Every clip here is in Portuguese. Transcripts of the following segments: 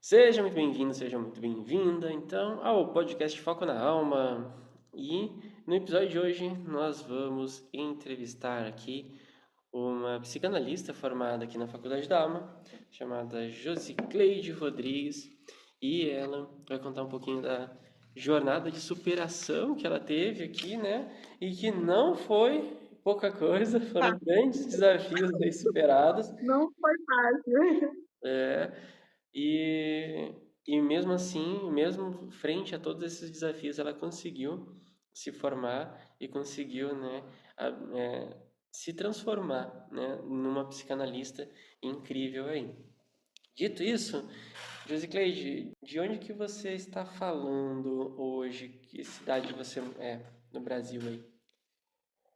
Seja muito bem-vindo, seja muito bem-vinda, então, ao podcast Foco na Alma. E no episódio de hoje nós vamos entrevistar aqui uma psicanalista formada aqui na Faculdade da Alma, chamada Josicleide Rodrigues, e ela vai contar um pouquinho da jornada de superação que ela teve aqui, né? E que não foi pouca coisa, Tá, foram grandes desafios aí superados. não foi fácil. É, e, e mesmo assim, mesmo frente a todos esses desafios, ela conseguiu se formar e conseguiu, né, se transformar, né, numa psicanalista incrível aí. Dito isso, Josicleide, de onde que você está falando hoje? Que cidade você é no Brasil aí?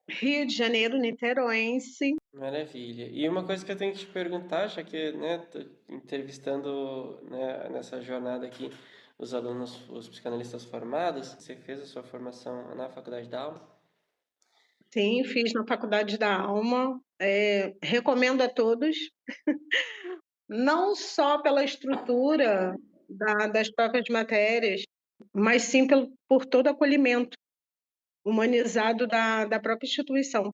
Rio de Janeiro, niteroense. Maravilha. E uma coisa que eu tenho que te perguntar, já que, né, tô entrevistando, né, nessa jornada aqui os alunos, os psicanalistas formados, você fez a sua formação na Faculdade da Alma? Sim, fiz na Faculdade da Alma. Recomendo a todos, não só pela estrutura das próprias matérias, mas sim por todo o acolhimento humanizado da própria instituição.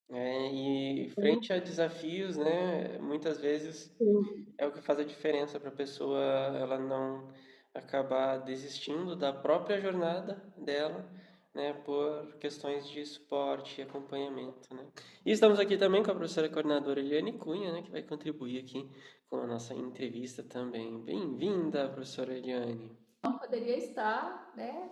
E frente a desafios, né, muitas vezes Sim. é o que faz a diferença para a pessoa ela não acabar desistindo da própria jornada dela, né, por questões de suporte e acompanhamento, né. E estamos aqui também com a professora coordenadora Eliane Cunha, né, que vai contribuir aqui com a nossa entrevista também. Bem-vinda, professora Eliane. Não poderia estar, né,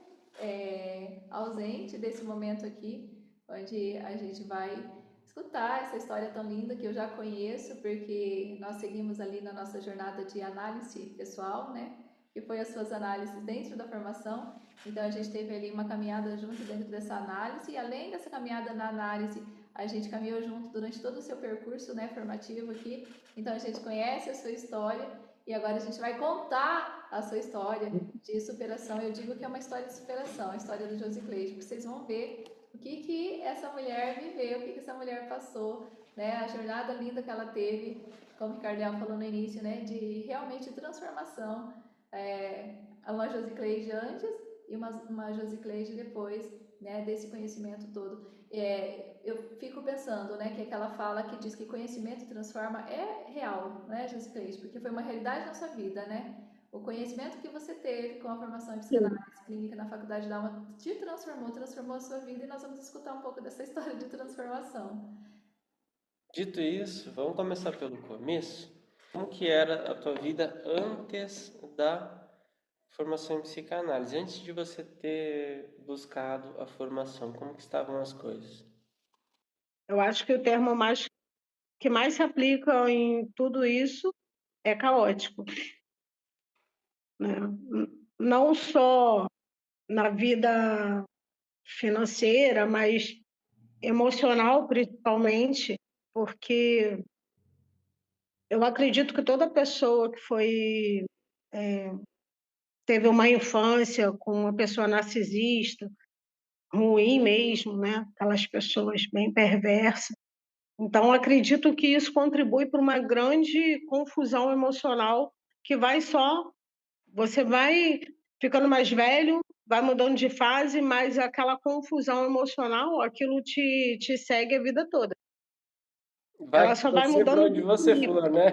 ausente desse momento aqui, onde a gente vai escutar essa história tão linda que eu já conheço, porque nós seguimos ali na nossa jornada de análise pessoal, né, que foi as suas análises dentro da formação. Então a gente teve ali uma caminhada junto dentro dessa análise, e além dessa caminhada na análise, a gente caminhou junto durante todo o seu percurso, né, formativo aqui. Então a gente conhece a sua história e agora a gente vai contar a sua história de superação. Eu digo que é uma história de superação, a história do Josicleide, porque vocês vão ver o que essa mulher viveu, o que essa mulher passou, né? A jornada linda que ela teve, como o Ricardo falou no início, né? De realmente transformação. Uma Josicleide antes e uma Josicleide depois, né? Desse conhecimento todo. Eu fico pensando, né, que aquela fala que diz que conhecimento transforma é real, né, Josicleide? Porque foi uma realidade na sua vida, né? O conhecimento que você teve com a formação em Sim. psicanálise clínica na Faculdade da Alma te transformou a sua vida, e nós vamos escutar um pouco dessa história de transformação. Dito isso, vamos começar pelo começo. Como que era a tua vida antes da formação em psicanálise? Antes de você ter buscado a formação, como que estavam as coisas? Eu acho que o termo que mais se aplica em tudo isso é caótico, né? Não só na vida financeira, mas emocional, principalmente, porque eu acredito que toda pessoa que teve uma infância com uma pessoa narcisista, ruim mesmo, né? Aquelas pessoas bem perversas. Então, acredito que isso contribui para uma grande confusão emocional que você vai ficando mais velho, vai mudando de fase, mas aquela confusão emocional, aquilo te segue a vida toda. Vai Ela com só vai você para mudando onde de você nível. for, né?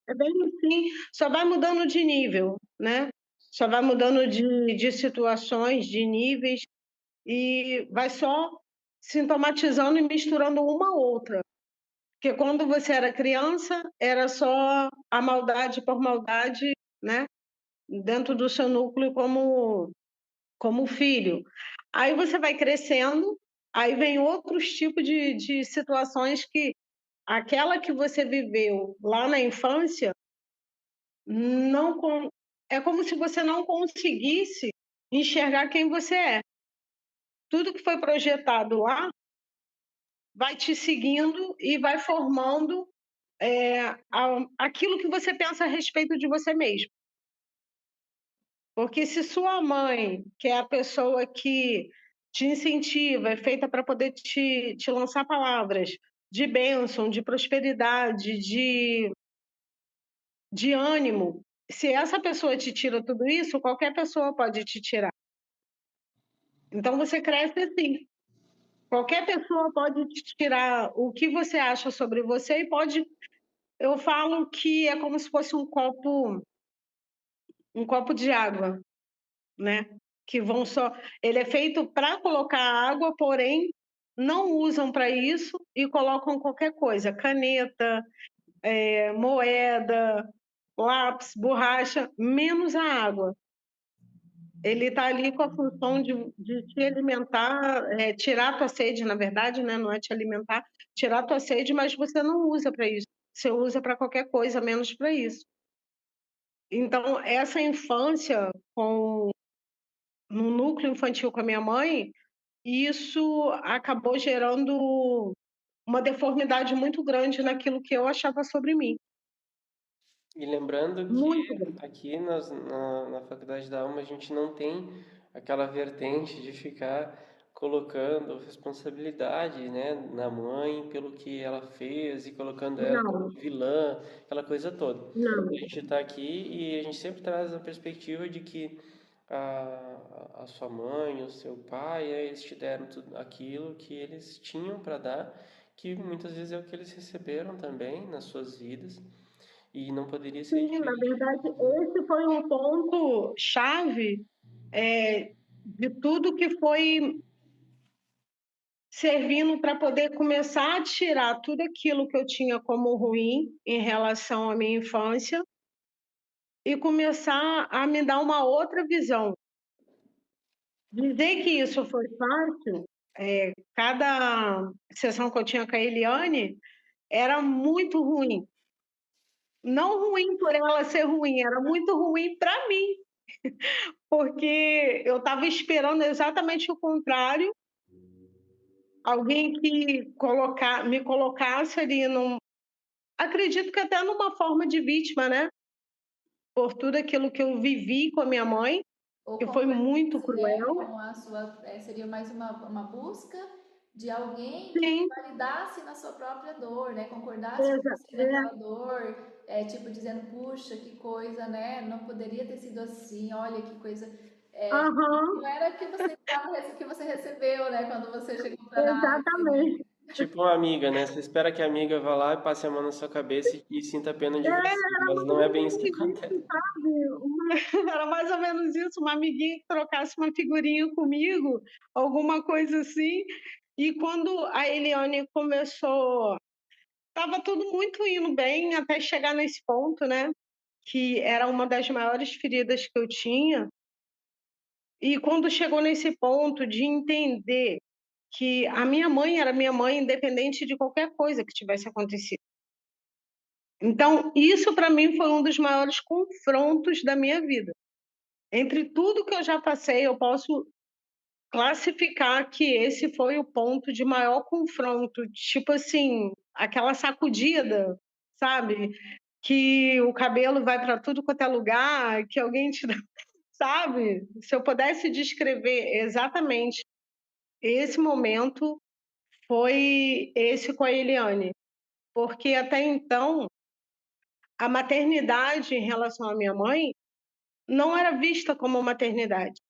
É bem assim, só vai mudando de nível, né? Só vai mudando de situações, de níveis, e vai só sintomatizando e misturando uma a outra. Porque quando você era criança, era só a maldade por maldade, né? Dentro do seu núcleo como filho. Aí você vai crescendo, aí vem outros tipos de situações que aquela que você viveu lá na infância não con é como se você não conseguisse enxergar quem você é. Tudo que foi projetado lá vai te seguindo e vai formando, aquilo que você pensa a respeito de você mesmo. Porque se sua mãe, que é a pessoa que te incentiva, é feita para poder te lançar palavras de bênção, de prosperidade, de ânimo. Se essa pessoa te tira tudo isso, qualquer pessoa pode te tirar. Então você cresce assim. Qualquer pessoa pode te tirar o que você acha sobre você e pode. Eu falo que é como se fosse um copo de água, né? Que vão só. Ele é feito para colocar água, porém não usam para isso e colocam qualquer coisa, caneta, moeda, lápis, borracha, menos a água. Ele está ali com a função de te alimentar, tirar a tua sede, na verdade, né? Não é te alimentar, tirar a tua sede, mas você não usa para isso. Você usa para qualquer coisa, menos para isso. Então, essa infância no núcleo infantil com a minha mãe, isso acabou gerando uma deformidade muito grande naquilo que eu achava sobre mim. E lembrando que Muito grande. aqui na Faculdade da Alma a gente não tem aquela vertente de ficar colocando responsabilidade, né, na mãe pelo que ela fez e colocando ela Não, como vilã, aquela coisa toda. A não. gente está aqui e a gente sempre traz a perspectiva de que a sua mãe, o seu pai, eles te deram tudo aquilo que eles tinham para dar, que muitas vezes é o que eles receberam também nas suas vidas. E não poderia ser Sim, na diferente. verdade, esse foi um ponto chave, de tudo que foi servindo para poder começar a tirar tudo aquilo que eu tinha como ruim em relação à minha infância e começar a me dar uma outra visão. Dizer que isso foi fácil, cada sessão que eu tinha com a Eliane era muito ruim. Não ruim por ela ser ruim, era muito ruim para mim, porque eu estava esperando exatamente o contrário, alguém que me colocasse ali acredito que até numa forma de vítima, né, por tudo aquilo que eu vivi com a minha mãe, Ou que foi muito concordasse, né, cruel. com a sua, seria mais uma busca de alguém que Sim, validasse na sua própria dor, né, concordasse com exa você naquela dor, tipo dizendo, puxa, que coisa, né, não poderia ter sido assim, olha que coisa, aham, não era que você esperava, que você recebeu, né, quando você chegou para análise, né? exatamente. Tipo uma amiga, né? Você espera que a amiga vá lá e passe a mão na sua cabeça e sinta pena de você. Era Mas mais não é ou bem isso que menos acontece. isso, sabe, era mais ou menos isso, uma amiguinha que trocasse uma figurinha comigo, alguma coisa assim, e quando a Eliane começou estava tudo muito indo bem até chegar nesse ponto, né, que era uma das maiores feridas que eu tinha, e quando chegou nesse ponto de entender que a minha mãe era minha mãe independente de qualquer coisa que tivesse acontecido. Então, isso para mim foi um dos maiores confrontos da minha vida. Entre tudo que eu já passei, eu posso classificar que esse foi o ponto de maior confronto, tipo assim, aquela sacudida, sabe? Que o cabelo vai para tudo quanto é lugar, que alguém te dá, sabe? Se eu pudesse descrever exatamente esse momento, foi esse com a Eliane, porque até então a maternidade em relação à minha mãe não era vista como maternidade,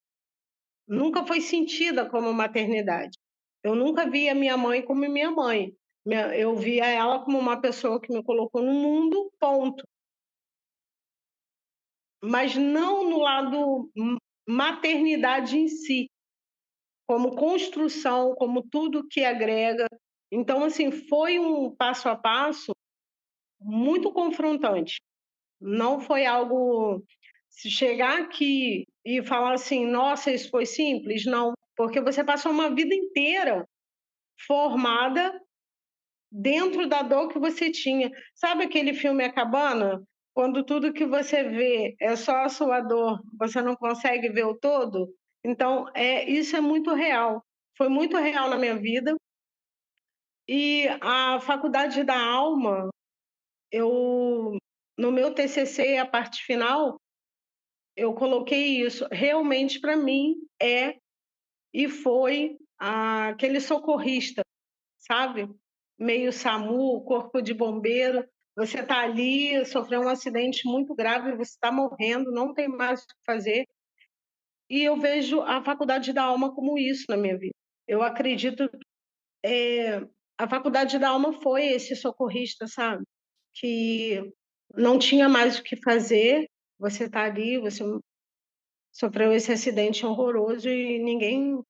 nunca foi sentida como maternidade. Eu nunca vi a minha mãe como minha mãe. Eu via ela como uma pessoa que me colocou no mundo, ponto. Mas não no lado maternidade em si, como construção, como tudo que agrega. Então, assim, foi um passo a passo muito confrontante. Não foi algo. Se chegar aqui e falar assim, nossa, isso foi simples, não, porque você passou uma vida inteira formada dentro da dor que você tinha. Sabe aquele filme A Cabana? Quando tudo que você vê é só a sua dor, você não consegue ver o todo? Então, isso é muito real. Foi muito real na minha vida. E a Faculdade da Alma, eu, no meu TCC, a parte final, eu coloquei isso. Realmente, para mim, e foi aquele socorrista, sabe? Meio SAMU, corpo de bombeiro. você está ali, sofreu um acidente muito grave, você está morrendo, não tem mais o que fazer. E eu vejo a faculdade da alma como isso na minha vida. Eu acredito, a faculdade da alma foi esse socorrista, sabe? Que não tinha mais o que fazer, você está ali, você sofreu esse acidente horroroso e ninguém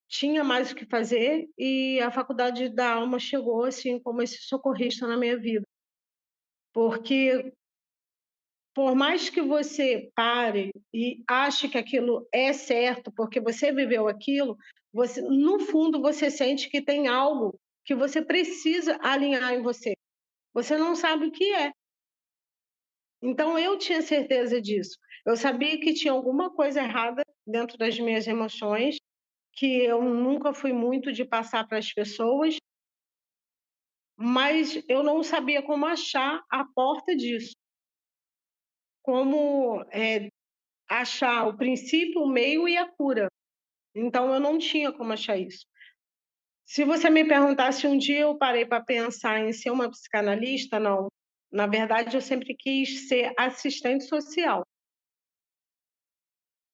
tinha mais o que fazer, e a faculdade da alma chegou assim como esse socorrista na minha vida. Porque por mais que você pare e ache que aquilo é certo, porque você viveu aquilo, você, no fundo, você sente que tem algo que você precisa alinhar em você. Você não sabe o que é. Então, eu tinha certeza disso. Eu sabia que tinha alguma coisa errada dentro das minhas emoções, que eu nunca fui muito de passar para as pessoas, mas eu não sabia como achar a porta disso. Como achar o princípio, o meio e a cura. Então, eu não tinha como achar isso. Se você me perguntasse um dia eu parei para pensar em ser uma psicanalista, não. Na verdade, eu sempre quis ser assistente social.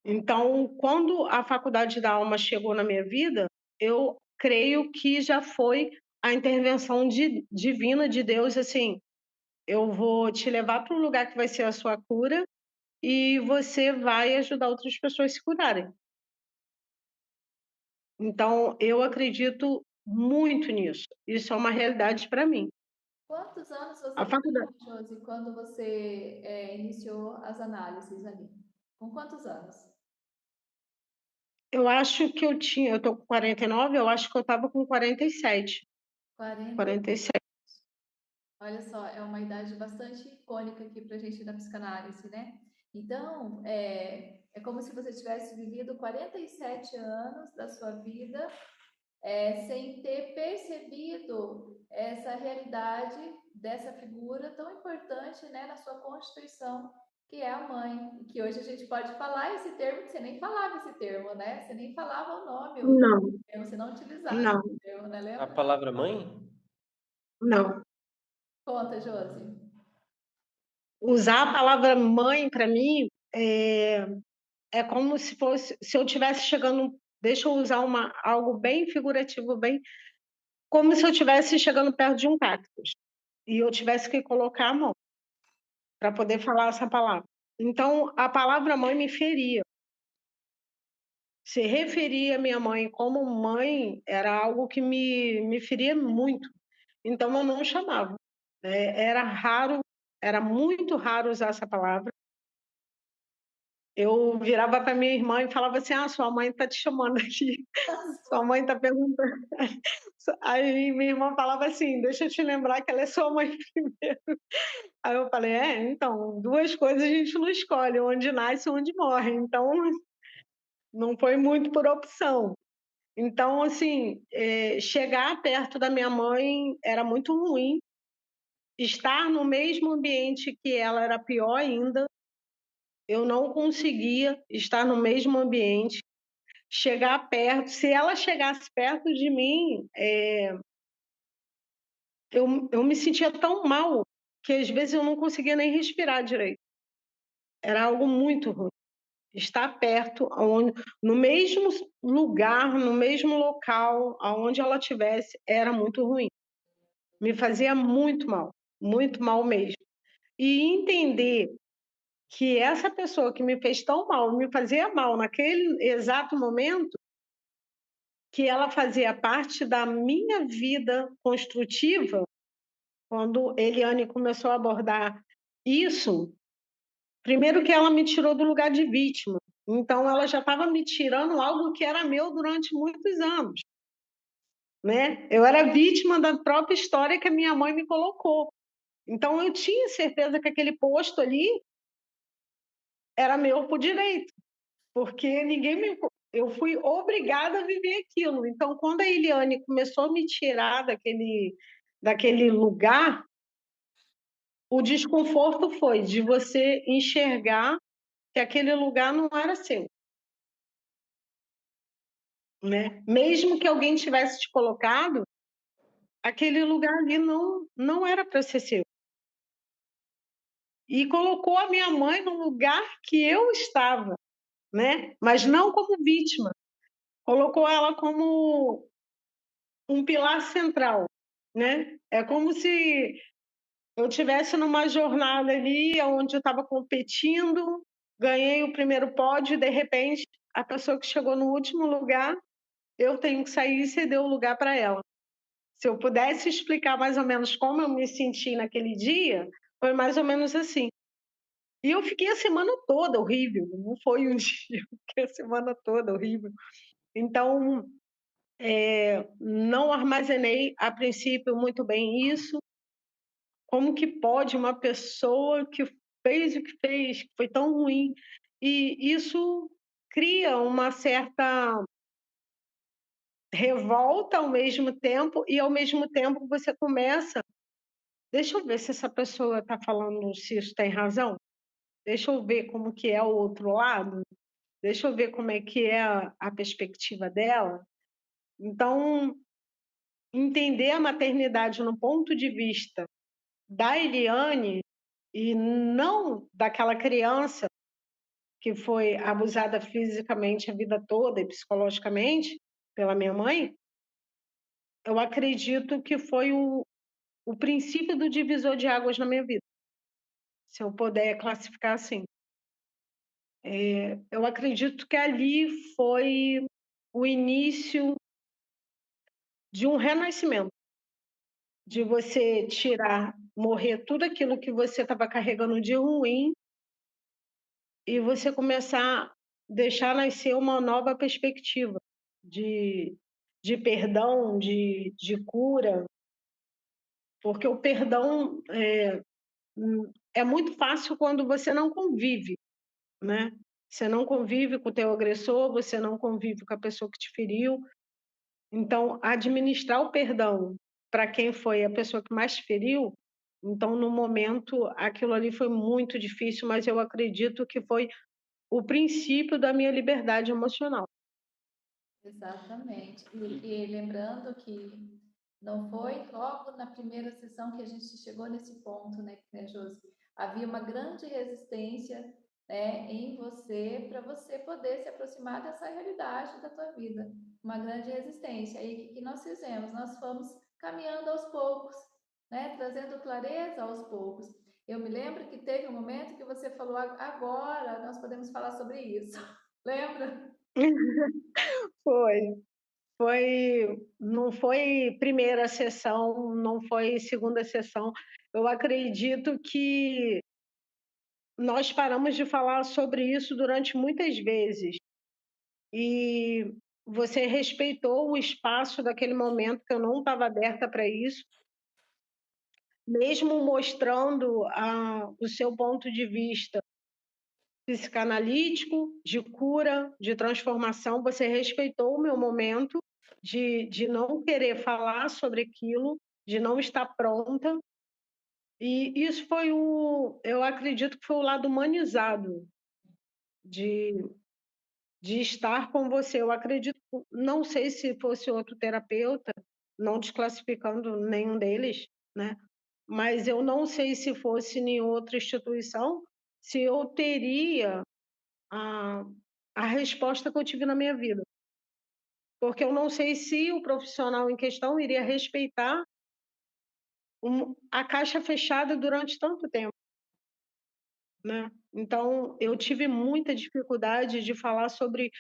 Então, quando a faculdade da alma chegou na minha vida, eu creio que já foi a intervenção divina de Deus, assim, eu vou te levar para um lugar que vai ser a sua cura e você vai ajudar outras pessoas a se curarem. Então, eu acredito muito nisso. Isso é uma realidade para mim. Quantos anos você A faculdade, tinha, Josi, quando você iniciou as análises ali? Com quantos anos? eu acho que eu tô com 49, eu acho que eu estava com 47. 40. 47. Olha só, é uma idade bastante icônica aqui para a gente da psicanálise, né? Então, é como se você tivesse vivido 47 anos da sua vida sem ter percebido essa realidade dessa figura tão importante, né, na sua constituição, que é a mãe. E que hoje a gente pode falar esse termo, que você nem falava esse termo, né? Você nem falava o nome, o Não, termo, você não utilizava não, esse termo, né? A Lembra? palavra mãe? não. Conta, Josi. Usar a palavra mãe para mim é como se fosse, se eu estivesse chegando, deixa eu usar algo bem figurativo, bem, como se eu estivesse chegando perto de um cactus e eu tivesse que colocar a mão para poder falar essa palavra. Então, a palavra mãe me feria. Se referir à minha mãe como mãe era algo que me feria muito. Então, eu não chamava. Era raro, era muito raro usar essa palavra. Eu virava para minha irmã e falava assim: ah, sua mãe está te chamando aqui, sua mãe está perguntando. Aí minha irmã falava assim: deixa eu te lembrar que ela é sua mãe primeiro. Aí eu falei: então, duas coisas a gente não escolhe, onde nasce e onde morre. Então, não foi muito por opção. Então, assim, chegar perto da minha mãe era muito ruim. Estar no mesmo ambiente que ela era pior ainda. Eu não conseguia estar no mesmo ambiente. Chegar perto, se ela chegasse perto de mim, eu me sentia tão mal que às vezes eu não conseguia nem respirar direito. Era algo muito ruim. Estar perto, no mesmo lugar, no mesmo local, aonde ela estivesse, era muito ruim. Me fazia muito mal mesmo. E entender que essa pessoa que me fez tão mal, me fazia mal naquele exato momento, que ela fazia parte da minha vida construtiva, quando Eliane começou a abordar isso, primeiro que ela me tirou do lugar de vítima. Então, ela já estava me tirando algo que era meu durante muitos anos, né? Eu era vítima da própria história que a minha mãe me colocou. Então, eu tinha certeza que aquele posto ali era meu por direito, porque ninguém me. Eu fui obrigada a viver aquilo. Então, quando a Eliane começou a me tirar daquele lugar, o desconforto foi de você enxergar que aquele lugar não era seu, né? Mesmo que alguém tivesse te colocado, aquele lugar ali não era para ser seu. E colocou a minha mãe no lugar que eu estava, né, mas não como vítima, colocou ela como um pilar central, né. É como se eu tivesse numa jornada ali onde eu estava competindo, ganhei o primeiro pódio e de repente a pessoa que chegou no último lugar, eu tenho que sair e ceder o lugar para ela. Se eu pudesse explicar mais ou menos como eu me senti naquele dia, foi mais ou menos assim. E eu fiquei a semana toda horrível, não foi um dia, eu fiquei a semana toda horrível. Então, não armazenei a princípio muito bem isso. Como que pode uma pessoa que fez o que fez, que foi tão ruim, e isso cria uma certa revolta ao mesmo tempo, e ao mesmo tempo você começa: "Deixa eu ver se essa pessoa está falando se isso tem razão, deixa eu ver como que é o outro lado, deixa eu ver como é que é a perspectiva dela". Então, entender a maternidade no ponto de vista da Eliane e não daquela criança que foi abusada fisicamente a vida toda e psicologicamente pela minha mãe, eu acredito que foi o princípio do divisor de águas na minha vida, se eu puder classificar assim. Eu acredito que ali foi o início de um renascimento, de você tirar, morrer tudo aquilo que você estava carregando de ruim e você começar a deixar nascer uma nova perspectiva de, de perdão, de cura, porque o perdão é muito fácil quando você não convive, né? Você não convive com o teu agressor, você não convive com a pessoa que te feriu. Então, administrar o perdão para quem foi a pessoa que mais te feriu, então, no momento, aquilo ali foi muito difícil, mas eu acredito que foi o princípio da minha liberdade emocional. Exatamente. E lembrando que não foi logo na primeira sessão que a gente chegou nesse ponto, né, Josi? Havia uma grande resistência, né, em você para você poder se aproximar dessa realidade da tua vida. Uma grande resistência. Aí o que nós fizemos? Nós fomos caminhando aos poucos, né, trazendo clareza aos poucos. Eu me lembro que teve um momento que você falou: agora nós podemos falar sobre isso. Lembra? Foi, não foi primeira sessão, não foi segunda sessão. Eu acredito que nós paramos de falar sobre isso durante muitas vezes. E você respeitou o espaço daquele momento que eu não estava aberta para isso, mesmo mostrando o seu ponto de vista psicanalítico, de cura, de transformação, você respeitou o meu momento de não querer falar sobre aquilo, de não estar pronta. E isso foi eu acredito que foi o lado humanizado de, de estar com você. Eu acredito, não sei se fosse outro terapeuta, não desclassificando nenhum deles, né? Mas eu não sei se fosse em outra instituição, se eu teria a, a resposta que eu tive na minha vida. Porque eu não sei se o profissional em questão iria respeitar a caixa fechada durante tanto tempo, né? Então, eu tive muita dificuldade de falar sobre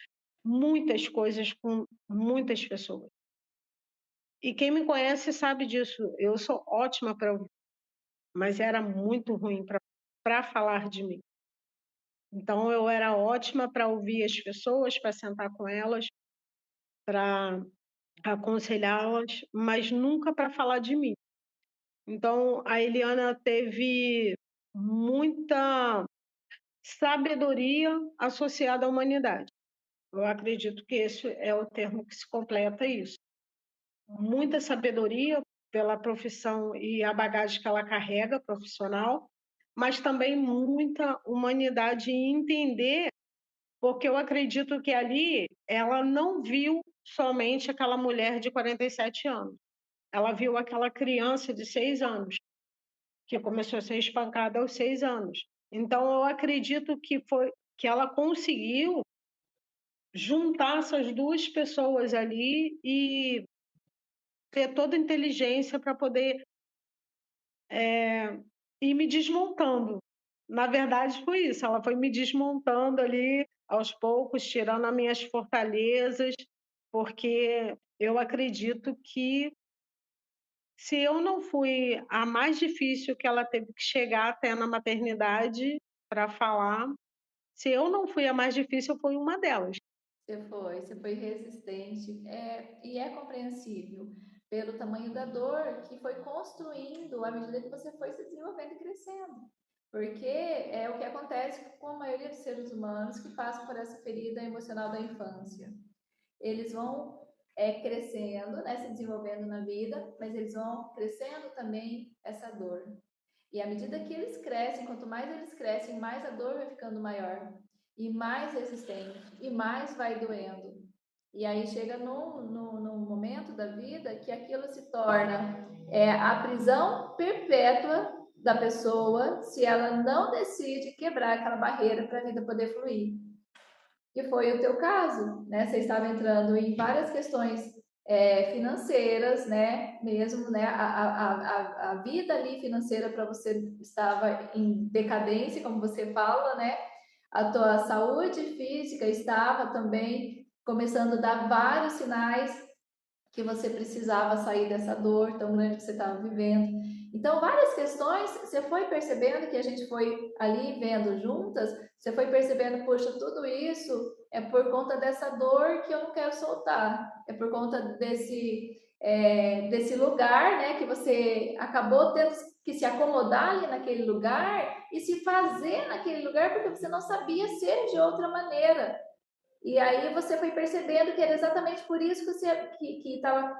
muitas coisas com muitas pessoas. E quem me conhece sabe disso. Eu sou ótima para ouvir, mas era muito ruim para falar de mim. Então, eu era ótima para ouvir as pessoas, para sentar com elas, para aconselhá-las, mas nunca para falar de mim. Então, a Eliana teve muita sabedoria associada à humanidade. Eu acredito que esse é o termo que se completa isso. Muita sabedoria pela profissão e a bagagem que ela carrega profissional, mas também muita humanidade em entender, porque eu acredito que ali ela não viu somente aquela mulher de 47 anos. ela viu aquela criança de 6 anos, que começou a ser espancada aos 6 anos. Então, eu acredito que ela conseguiu juntar essas duas pessoas ali e ter toda a inteligência para poder ir me desmontando. Na verdade, foi isso, ela foi me desmontando ali aos poucos, tirando as minhas fortalezas, porque eu acredito que se eu não fui a mais difícil que ela teve que chegar até na maternidade para falar, se eu não fui a mais difícil, eu fui uma delas. Você foi resistente, e é compreensível pelo tamanho da dor que foi construindo à medida que você foi se desenvolvendo e crescendo. Porque é o que acontece com a maioria dos seres humanos que passam por essa ferida emocional da infância. Eles vão crescendo, né, se desenvolvendo na vida, mas eles vão crescendo também essa dor. E à medida que eles crescem, quanto mais eles crescem, mais a dor vai ficando maior e mais resistente e mais vai doendo. E aí chega num momento da vida que aquilo se torna a prisão perpétua da pessoa se ela não decide quebrar aquela barreira para a vida poder fluir. Que foi o teu caso, né? Você estava entrando em várias questões financeiras, né? Mesmo, né? A vida ali financeira para você estava em decadência, como você fala, né? A tua saúde física estava também começando a dar vários sinais que você precisava sair dessa dor tão grande que você estava vivendo. Então, várias questões, você foi percebendo que a gente foi ali vendo juntas, você foi percebendo, poxa, tudo isso é por conta dessa dor que eu não quero soltar, é por conta desse lugar, né, que você acabou tendo que se acomodar ali naquele lugar e se fazer naquele lugar porque você não sabia ser de outra maneira. E aí você foi percebendo que era exatamente por isso que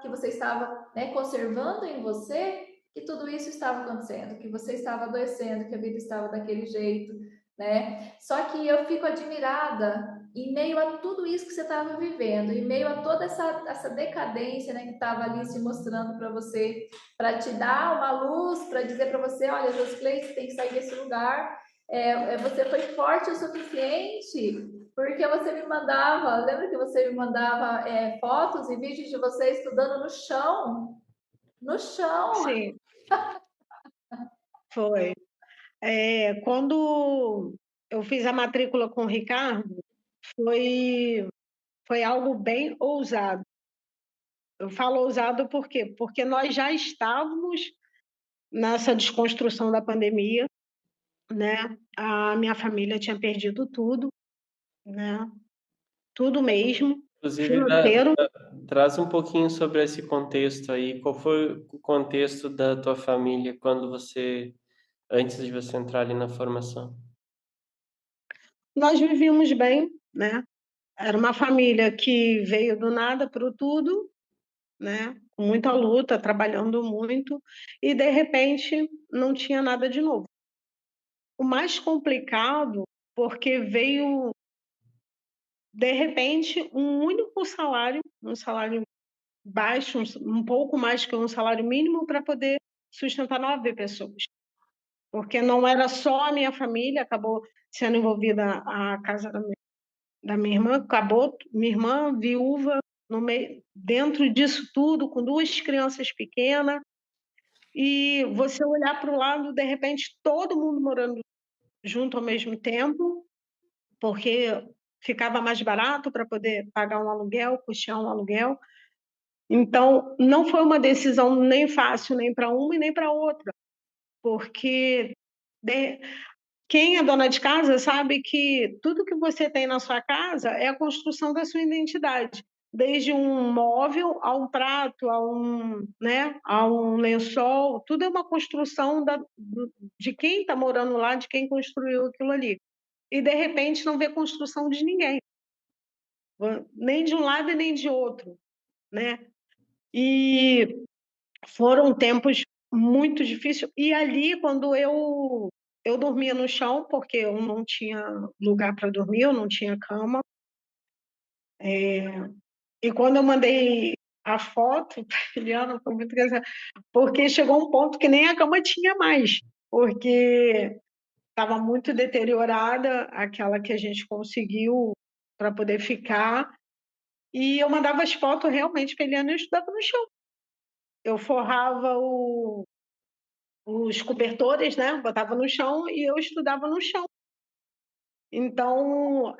você estava, né, conservando em você que tudo isso estava acontecendo, que você estava adoecendo, que a vida estava daquele jeito, né? Só que eu fico admirada em meio a tudo isso que você estava vivendo, em meio a toda essa decadência, né, que estava ali se mostrando para você, para te dar uma luz, para dizer para você, olha, Josiclei, você tem que sair desse lugar. Você foi forte o suficiente porque você me mandava, lembra que você me mandava fotos e vídeos de você estudando no chão? No chão! Sim, foi. Quando eu fiz a matrícula com o Ricardo, foi algo bem ousado. Eu falo ousado por quê? Porque nós já estávamos nessa desconstrução da pandemia, né? A minha família tinha perdido tudo, né? Tudo mesmo, Inclusive, financeiro. traz um pouquinho sobre esse contexto aí. Qual foi o contexto da tua família antes de você entrar ali na formação? Nós vivíamos bem, né? Era uma família que veio do nada para o tudo, né? Com muita luta, trabalhando muito, e de repente não tinha nada de novo. O mais complicado, porque veio de repente um único salário, um salário baixo, um pouco mais que um salário mínimo para poder sustentar 9 pessoas. Porque não era só a minha família, acabou sendo envolvida a casa da minha irmã, acabou minha irmã viúva no meio, dentro disso tudo, com 2 crianças pequenas, e você olhar para o lado, de repente, todo mundo morando junto ao mesmo tempo, porque ficava mais barato para poder pagar um aluguel, custear um aluguel. Então, não foi uma decisão nem fácil, nem para uma e nem para outra, porque de quem é dona de casa sabe que tudo que você tem na sua casa é a construção da sua identidade, desde um móvel a um prato, né, a um lençol, tudo é uma construção de quem está morando lá, de quem construiu aquilo ali. E, de repente, não vê construção de ninguém, nem de um lado e nem de outro, né? E foram tempos muito difíceis. E ali, quando eu dormia no chão, porque eu não tinha lugar para dormir, eu não tinha cama. E quando eu mandei a foto, Eliana, foi muito engraçado, porque chegou um ponto que nem a cama tinha mais, porque estava muito deteriorada, aquela que a gente conseguiu para poder ficar, e eu mandava as fotos realmente para Eliana e eu estudava no chão. Eu forrava os cobertores, né? Botava no chão e eu estudava no chão. Então,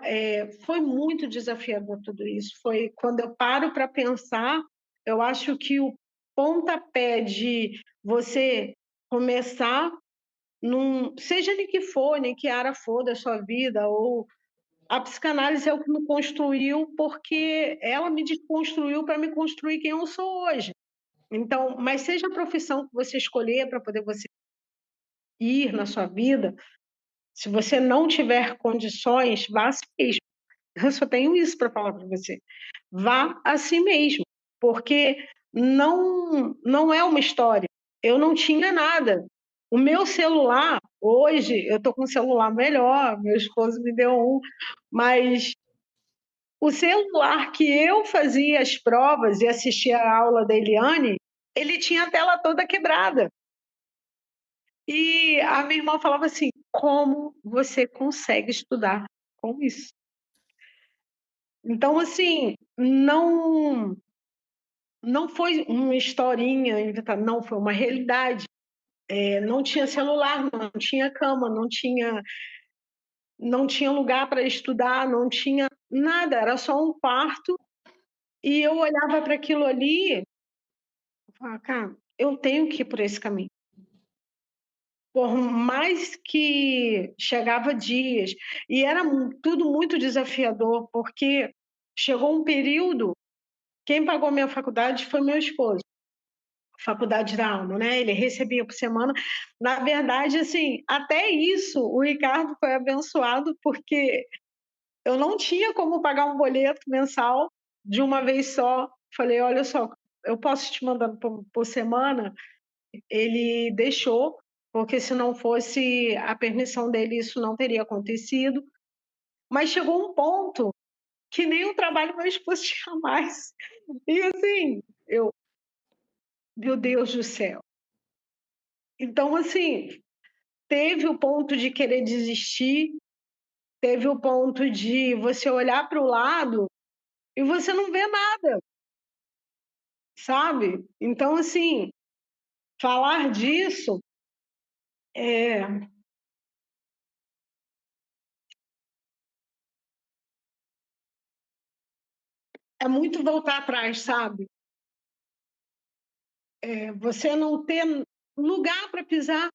foi muito desafiador tudo isso. Foi quando eu paro para pensar, eu acho que o pontapé de você começar seja de que for, nem que área for da sua vida, ou a psicanálise é o que me construiu, porque ela me desconstruiu para me construir quem eu sou hoje. Então, mas seja a profissão que você escolher para poder você ir na sua vida, se você não tiver condições, vá a si mesmo. Eu só tenho isso para falar para você. Vá a si mesmo, porque não é uma história. Eu não tinha nada. O meu celular, hoje, eu estou com um celular melhor, meu esposo me deu um, mas o celular que eu fazia as provas e assistia a aula da Eliane, ele tinha a tela toda quebrada. E a minha irmã falava assim: como você consegue estudar com isso? Então, assim, não foi uma historinha inventada, não, foi uma realidade. Não tinha celular, não tinha cama, não tinha lugar para estudar, não tinha nada, era só um quarto. E eu olhava para aquilo ali e falava, cara, eu tenho que ir por esse caminho. Por mais que chegava dias, e era tudo muito desafiador, porque chegou um período, quem pagou minha faculdade foi meu esposo, faculdade da alma, né? Ele recebia por semana. Na verdade, assim, até isso, o Ricardo foi abençoado, porque eu não tinha como pagar um boleto mensal de uma vez só. Falei, olha só, eu posso te mandar por semana? Ele deixou, porque se não fosse a permissão dele, isso não teria acontecido. Mas chegou um ponto que nem o trabalho meu esposo tinha mais. E assim, meu Deus do céu. Então, assim, teve o ponto de querer desistir, teve o ponto de você olhar para o lado e você não vê nada, sabe? Então, assim, falar disso é, é muito voltar atrás, sabe? Você não ter lugar para pisar.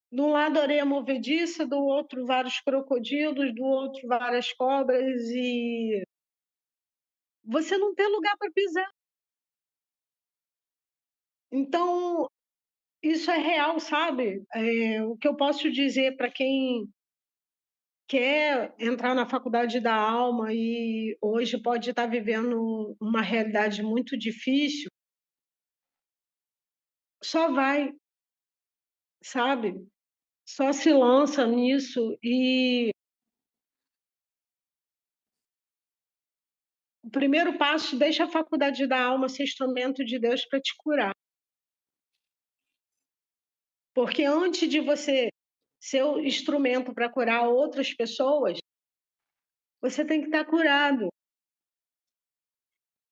De um lado areia movediça, do outro vários crocodilos, do outro várias cobras e você não tem lugar para pisar. Então, isso é real, sabe? O que eu posso dizer para quem quer entrar na faculdade da alma e hoje pode estar vivendo uma realidade muito difícil, só vai, sabe? Só se lança nisso e o primeiro passo, deixa a faculdade da alma ser instrumento de Deus para te curar. Porque antes de você ser o instrumento para curar outras pessoas, você tem que estar curado.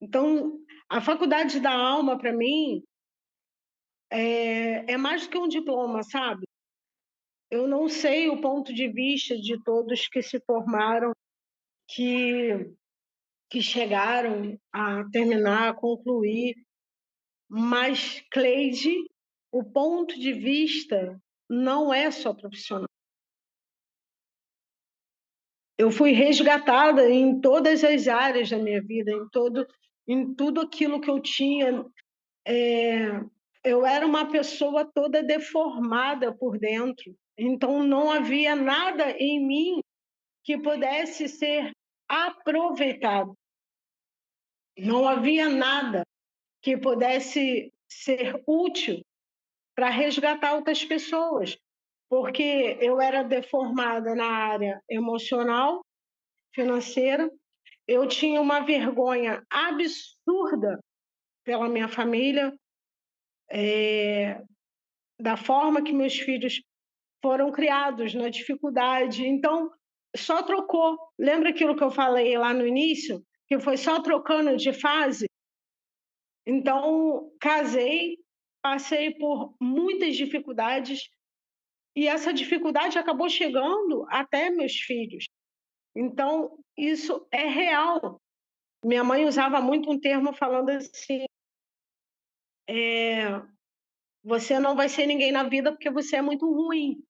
Então, a faculdade da alma, para mim, é mais do que um diploma, sabe? Eu não sei o ponto de vista de todos que se formaram, que chegaram a terminar, a concluir, mas, Cleide, o ponto de vista não é só profissional. Eu fui resgatada em todas as áreas da minha vida, em tudo aquilo que eu tinha. Eu era uma pessoa toda deformada por dentro, então não havia nada em mim que pudesse ser aproveitado. Não havia nada que pudesse ser útil para resgatar outras pessoas, porque eu era deformada na área emocional, financeira. eu tinha uma vergonha absurda pela minha família, da forma que meus filhos foram criados, na dificuldade. Então, só trocou. Lembra aquilo que eu falei lá no início? Que foi só trocando de fase? Então, casei, passei por muitas dificuldades e essa dificuldade acabou chegando até meus filhos. Então, isso é real. Minha mãe usava muito um termo falando assim: você não vai ser ninguém na vida porque você é muito ruim.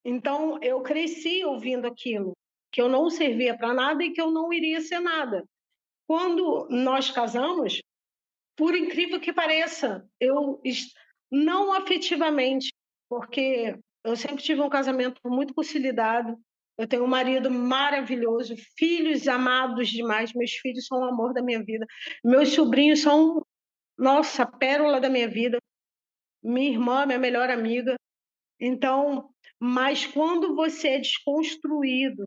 Então, eu cresci ouvindo aquilo, que eu não servia para nada e que eu não iria ser nada. Quando nós casamos, por incrível que pareça, não afetivamente, porque eu sempre tive um casamento muito conciliado. Eu tenho um marido maravilhoso, filhos amados demais. Meus filhos são o amor da minha vida. Meus sobrinhos são, nossa, a pérola da minha vida. Minha irmã, minha melhor amiga. Então, mas quando você é desconstruído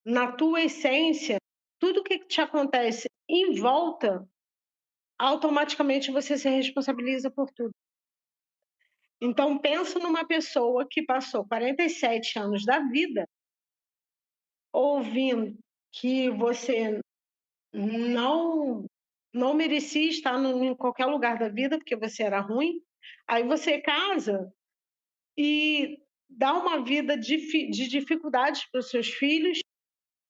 na tua essência, tudo que te acontece em volta, automaticamente você se responsabiliza por tudo. Então, pensa numa pessoa que passou 47 anos da vida ouvindo que você não não merecia estar em qualquer lugar da vida porque você era ruim. Aí você casa e dá uma vida de dificuldades para os seus filhos.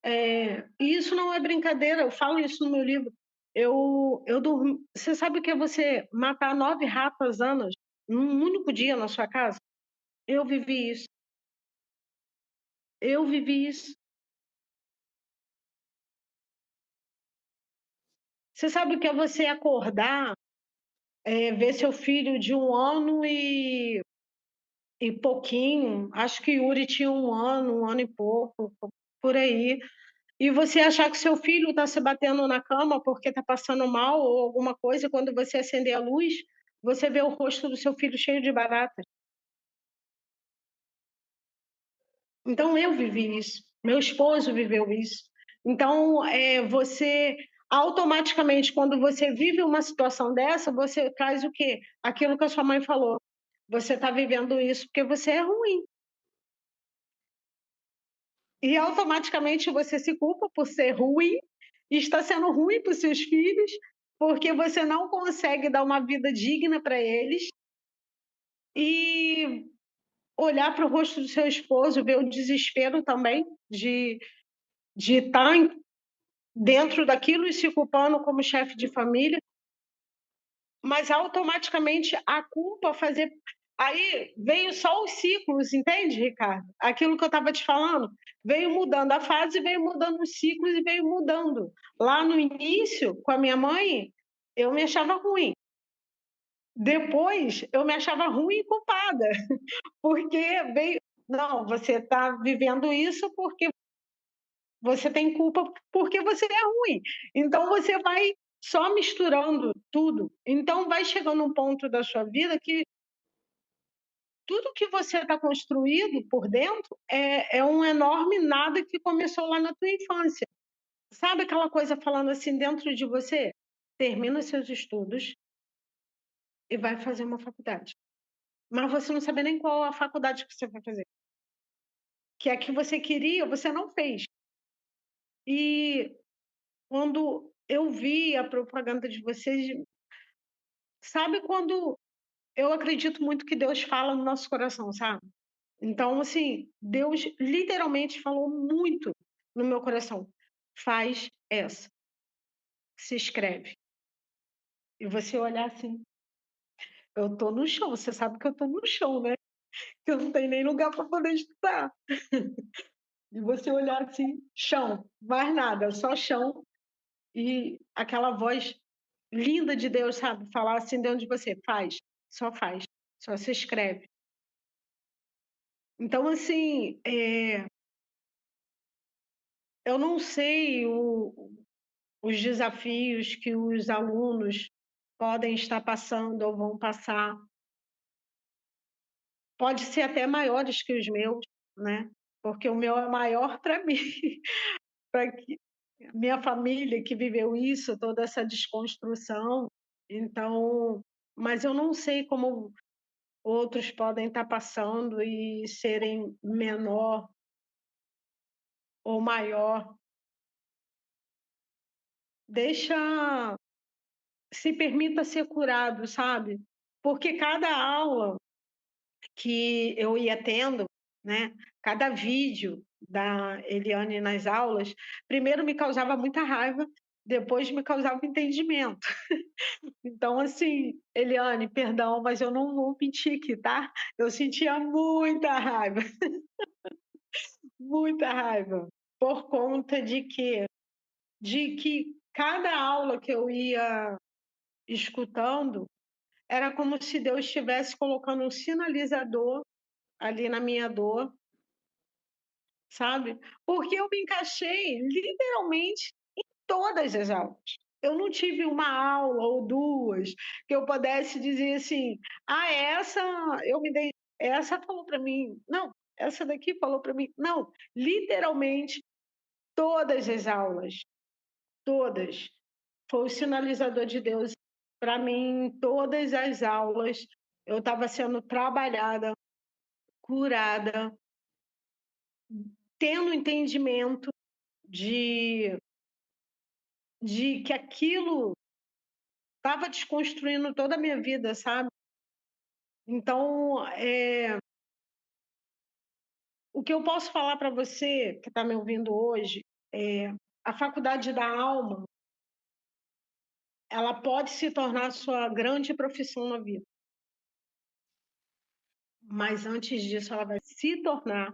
E isso não é brincadeira, eu falo isso no meu livro. Eu dormi. Você sabe o que é você matar 9 ratazanas num único dia na sua casa? Eu vivi isso. Eu vivi isso. Você sabe o que é você acordar, ver seu filho de 1 ano e pouquinho, acho que Yuri tinha 1 ano e pouco, por aí, e você achar que seu filho está se batendo na cama porque está passando mal ou alguma coisa, e quando você acender a luz, você vê o rosto do seu filho cheio de baratas. Então eu vivi isso, meu esposo viveu isso. Então, você automaticamente, quando você vive uma situação dessa, você traz o quê? Aquilo que a sua mãe falou. Você está vivendo isso porque você é ruim. E automaticamente você se culpa por ser ruim, e está sendo ruim para os seus filhos, porque você não consegue dar uma vida digna para eles e olhar para o rosto do seu esposo, ver o desespero também de estar dentro daquilo e se culpando como chefe de família, mas automaticamente a culpa fazer. Aí veio só os ciclos, entende, Ricardo? Aquilo que eu estava te falando, veio mudando a fase, veio mudando os ciclos e veio mudando. Lá no início, com a minha mãe, eu me achava ruim. Depois, eu me achava ruim e culpada, porque veio. Não, você está vivendo isso porque você tem culpa porque você é ruim. Então você vai só misturando tudo. Então vai chegando um ponto da sua vida que tudo que você está construído por dentro é um enorme nada que começou lá na tua infância. Sabe aquela coisa falando assim dentro de você? Termina seus estudos e vai fazer uma faculdade. Mas você não sabe nem qual a faculdade que você vai fazer. Que é a que você queria, você não fez. E quando eu vi a propaganda de vocês, sabe quando eu acredito muito que Deus fala no nosso coração, sabe? Então, assim, Deus literalmente falou muito no meu coração. Faz essa, se inscreve. E você olhar assim, eu tô no chão, você sabe que eu tô no chão, né? Que eu não tenho nem lugar para poder estudar. E você olhar assim, chão, mais nada, só chão. E aquela voz linda de Deus, sabe? Falar assim dentro de você, faz, só se inscreve. Então, assim, eu não sei os desafios que os alunos podem estar passando ou vão passar. Pode ser até maiores que os meus, né? Porque o meu é maior para mim. para que minha família que viveu isso, toda essa desconstrução, então, mas eu não sei como outros podem estar passando e serem menor ou maior. Deixa, se permita ser curado, sabe? Porque cada aula que eu ia tendo, né, cada vídeo da Eliane nas aulas, primeiro me causava muita raiva, depois me causava entendimento. Então, assim, Eliane, perdão, mas eu não vou mentir aqui, tá? Eu sentia muita raiva, por conta de quê? De que cada aula que eu ia escutando era como se Deus estivesse colocando um sinalizador ali na minha dor, sabe? Porque eu me encaixei literalmente todas as aulas. Eu não tive uma aula ou duas que eu pudesse dizer assim: "Ah, essa eu me dei, essa falou para mim". Não, essa daqui falou para mim. Não, literalmente todas as aulas, todas. Foi o sinalizador de Deus para mim em todas as aulas. Eu estava sendo trabalhada, curada, tendo entendimento de que aquilo estava desconstruindo toda a minha vida, sabe. Então, o que eu posso falar para você que está me ouvindo hoje, é a faculdade da alma, ela pode se tornar sua grande profissão na vida, mas antes disso ela vai se tornar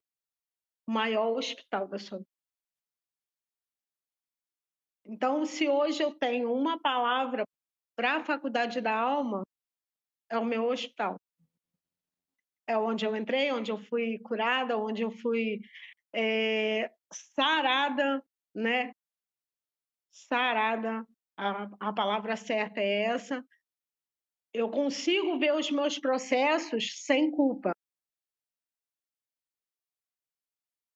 o maior hospital da sua vida. Então, se hoje eu tenho uma palavra para a faculdade da alma, é o meu hospital. É onde eu entrei, onde eu fui curada, onde eu fui, sarada, né, sarada, a palavra certa é essa. Eu consigo ver os meus processos sem culpa,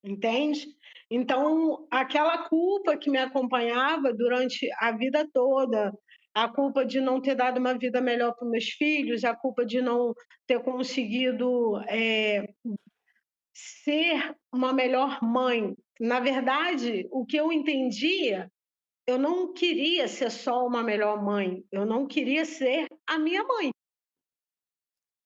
entende? Então, aquela culpa que me acompanhava durante a vida toda, a culpa de não ter dado uma vida melhor para os meus filhos, a culpa de não ter conseguido, ser uma melhor mãe. Na verdade, o que eu entendia, eu não queria ser só uma melhor mãe, eu não queria ser a minha mãe.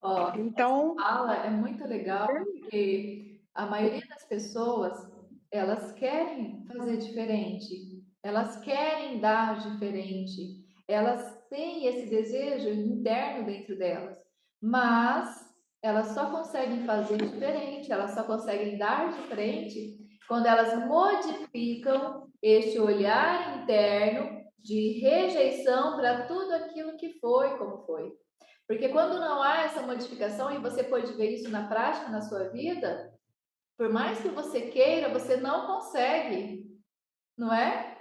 Ó, essa Então, fala é muito legal porque a maioria das pessoas, elas querem fazer diferente, elas querem dar diferente, elas têm esse desejo interno dentro delas, mas elas só conseguem fazer diferente, elas só conseguem dar diferente quando elas modificam este olhar interno de rejeição para tudo aquilo que foi como foi. Porque quando não há essa modificação, e você pode ver isso na prática, na sua vida, por mais que você queira, você não consegue, não é?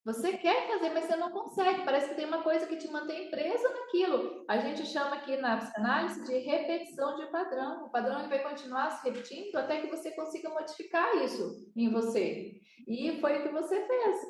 Você quer fazer, mas você não consegue. Parece que tem uma coisa que te mantém presa naquilo. A gente chama aqui na psicanálise de repetição de padrão. O padrão ele vai continuar se repetindo até que você consiga modificar isso em você. E foi o que você fez.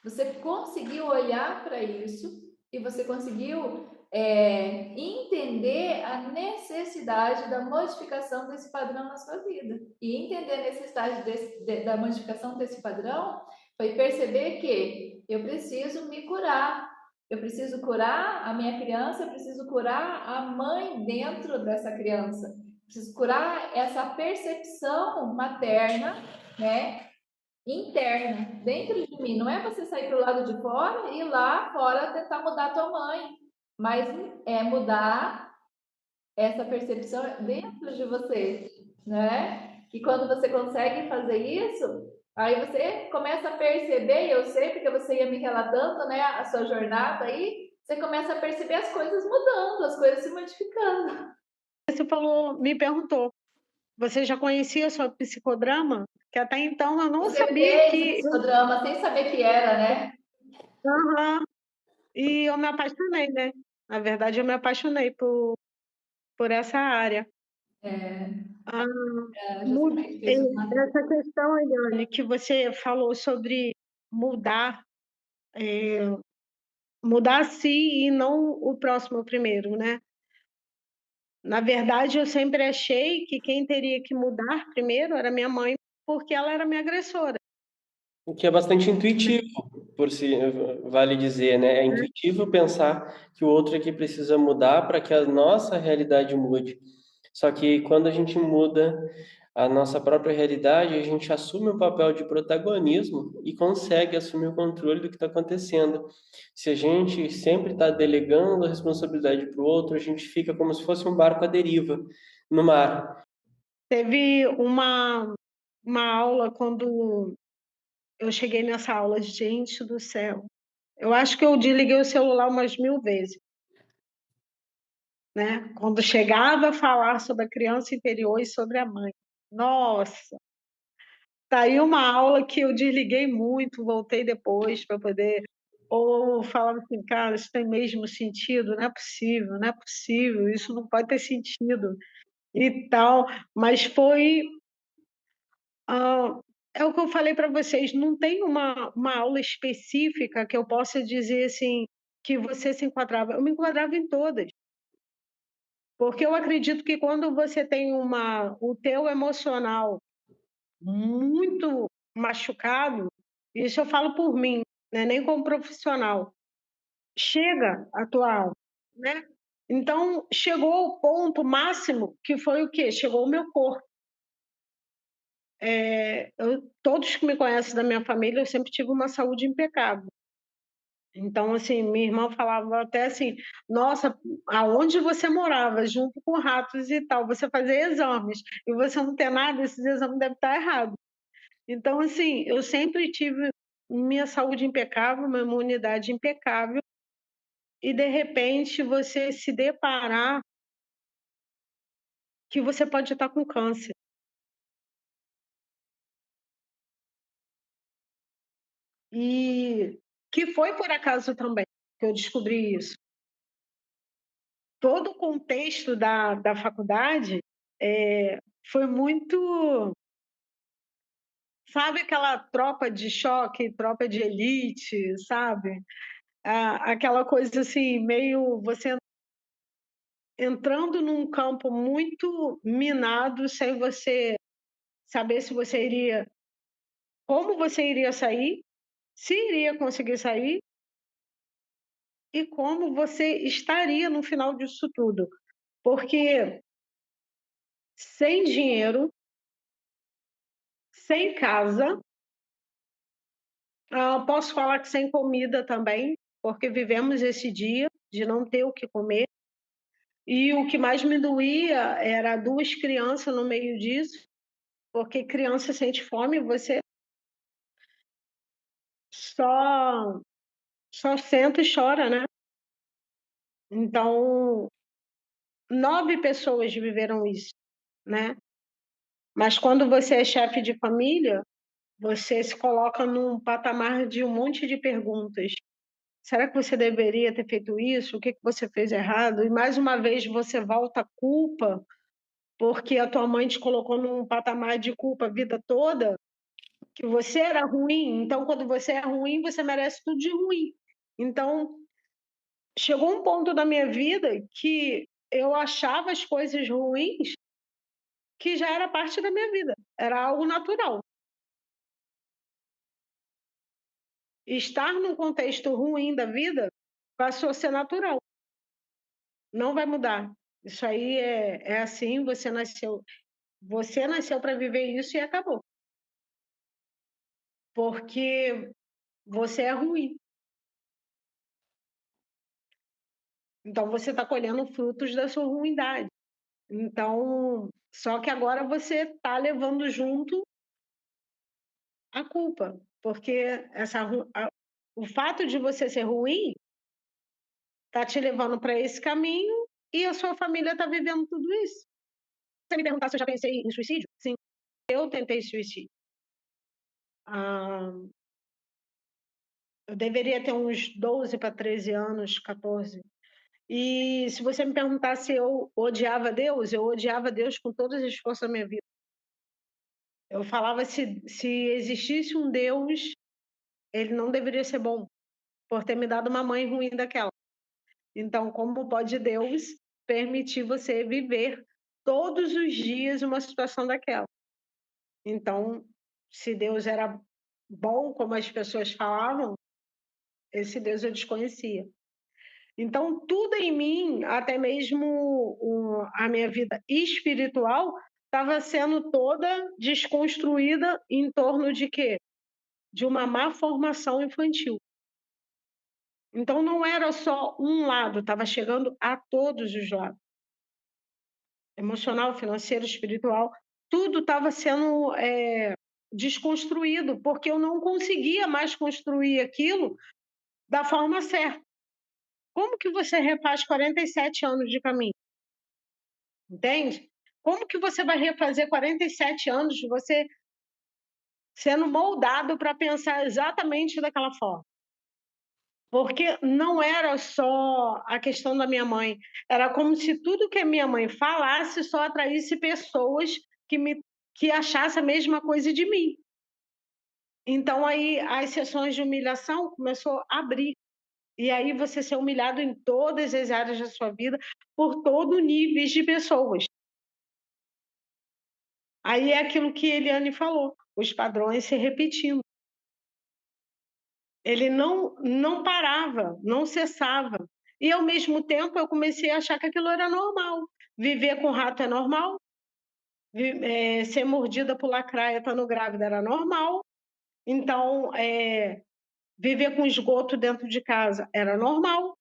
Você conseguiu olhar para isso e você conseguiu entender a necessidade da modificação desse padrão na sua vida. E entender a necessidade da modificação desse padrão foi perceber que eu preciso me curar. Eu preciso curar a minha criança, eu preciso curar a mãe dentro dessa criança. Preciso curar essa percepção materna, né? Interna, dentro de mim. Não é você sair para o lado de fora e ir lá fora tentar mudar a tua mãe, mas é mudar essa percepção dentro de você, né? E quando você consegue fazer isso, aí você começa a perceber, eu sei porque você ia me relatando, né, a sua jornada aí, você começa a perceber as coisas mudando, as coisas se modificando. você falou, me perguntou, você já conhecia sua psicodrama? Que até então eu não Você sabia fez o que psicodrama sem saber que era, né? aham, e eu me apaixonei, né. Na verdade eu me apaixonei por essa área. É, Ah, justamente fez uma. essa questão, Eliane, que você falou sobre mudar, mudar a si e não o próximo primeiro, né. Na verdade, eu sempre achei que quem teria que mudar primeiro era minha mãe, porque ela era minha agressora, O que é bastante né. intuitivo, por si vale dizer, né, é intuitivo pensar que o outro é que precisa mudar para que a nossa realidade mude. Só que quando a gente muda a nossa própria realidade, a gente assume o papel de protagonismo e consegue assumir o controle do que está acontecendo. Se a gente sempre está delegando a responsabilidade para o outro, a gente fica como se fosse um barco à deriva no mar. Teve uma aula quando eu cheguei nessa aula, gente do céu, eu acho que eu desliguei o celular umas 1000 vezes, né, quando chegava a falar sobre a criança interior e sobre a mãe. Nossa, tá aí uma aula que eu desliguei muito, voltei depois para poder ou falava assim: "Cara, isso tem mesmo sentido? Não é possível, não é possível, isso não pode ter sentido", e tal. Mas foi, é o que eu falei para vocês, não tem uma aula específica que eu possa dizer, assim, que você se enquadrava. Eu me enquadrava em todas, porque eu acredito que quando você tem o teu emocional muito machucado, isso eu falo por mim, né, nem como profissional, chega a tua alma, né. Então, chegou ao ponto máximo que foi o quê? Chegou o meu corpo. Todos que me conhecem da minha família, eu sempre tive uma saúde impecável. Então, assim, minha irmã falava até assim: "Nossa, aonde você morava? Junto com ratos e tal, você fazia exames, e você não tem nada, esses exames devem estar errados". Então, assim, eu sempre tive minha saúde impecável, uma imunidade impecável, e de repente você se deparar que você pode estar com câncer. E que foi por acaso também que eu descobri isso. Todo o contexto da faculdade, foi muito, sabe, aquela tropa de choque, tropa de elite, sabe? Aquela coisa assim, meio você entrando num campo muito minado, sem você saber se você iria, como você iria sair, se iria conseguir sair e como você estaria no final disso tudo. Porque sem dinheiro, sem casa, posso falar que sem comida também, porque vivemos esse dia de não ter o que comer. E o que mais me doía era 2 crianças no meio disso, porque criança sente fome, você só só senta e chora, né. Então, 9 pessoas viveram isso, né. Mas quando você é chefe de família, você se coloca num patamar de um monte de perguntas. Será que você deveria ter feito isso? O que que você fez errado? E mais uma vez você volta a culpa, porque a tua mãe te colocou num patamar de culpa a vida toda, que você era ruim, então quando você é ruim, você merece tudo de ruim. Então, chegou um ponto da minha vida que eu achava as coisas ruins que já era parte da minha vida, era algo natural. Estar num contexto ruim da vida passou a ser natural, não vai mudar. Isso aí é assim, você nasceu para viver isso e acabou, porque você é ruim. Então você está colhendo frutos da sua ruindade. Então, só que agora você está levando junto a culpa, porque o fato de você ser ruim está te levando para esse caminho e a sua família está vivendo tudo isso. Você me perguntar se eu já pensei em suicídio? Sim, eu tentei suicídio. Ah, eu deveria ter uns 12 para 13 anos, 14. E se você me perguntar se eu odiava Deus com todas as forças da minha vida. Eu falava se existisse um Deus, ele não deveria ser bom por ter me dado uma mãe ruim daquela. Então, como pode Deus permitir você viver todos os dias uma situação daquela? Então, se Deus era bom, como as pessoas falavam, esse Deus eu desconhecia. Então, tudo em mim, até mesmo a minha vida espiritual, estava sendo toda desconstruída em torno de quê? De uma má formação infantil. Então, não era só um lado, estava chegando a todos os lados. Emocional, financeiro, espiritual, tudo estava sendo desconstruído, porque eu não conseguia mais construir aquilo da forma certa. Como que você refaz 47 anos de caminho? Entende? Como que você vai refazer 47 anos de você sendo moldado para pensar exatamente daquela forma? Porque não era só a questão da minha mãe, era como se tudo que a minha mãe falasse só atraísse pessoas que achassem a mesma coisa de mim. Então aí as sessões de humilhação começou a abrir. E aí você ser humilhado em todas as áreas da sua vida por todo níveis de pessoas. Aí é aquilo que Eliane falou, os padrões se repetindo. Ele não parava, não cessava. E ao mesmo tempo eu comecei a achar que aquilo era normal. Viver com rato é normal, ser mordida por lacraia estando grávida era normal. Então, viver com esgoto dentro de casa era normal,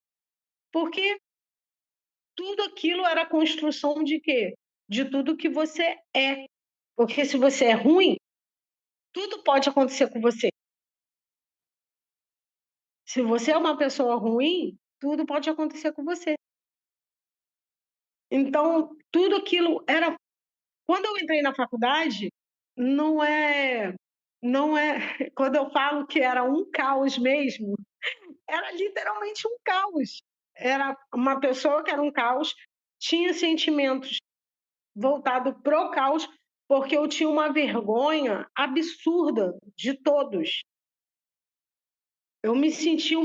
porque tudo aquilo era construção de quê? De tudo que você é. Porque se você é ruim, tudo pode acontecer com você. Se você é uma pessoa ruim, tudo pode acontecer com você. Então, tudo aquilo era. Quando eu entrei na faculdade, não é. Não é. Quando eu falo que era um caos mesmo, era literalmente um caos. Era uma pessoa que era um caos, tinha sentimentos voltados pro caos, porque eu tinha uma vergonha absurda de todos. Eu me sentia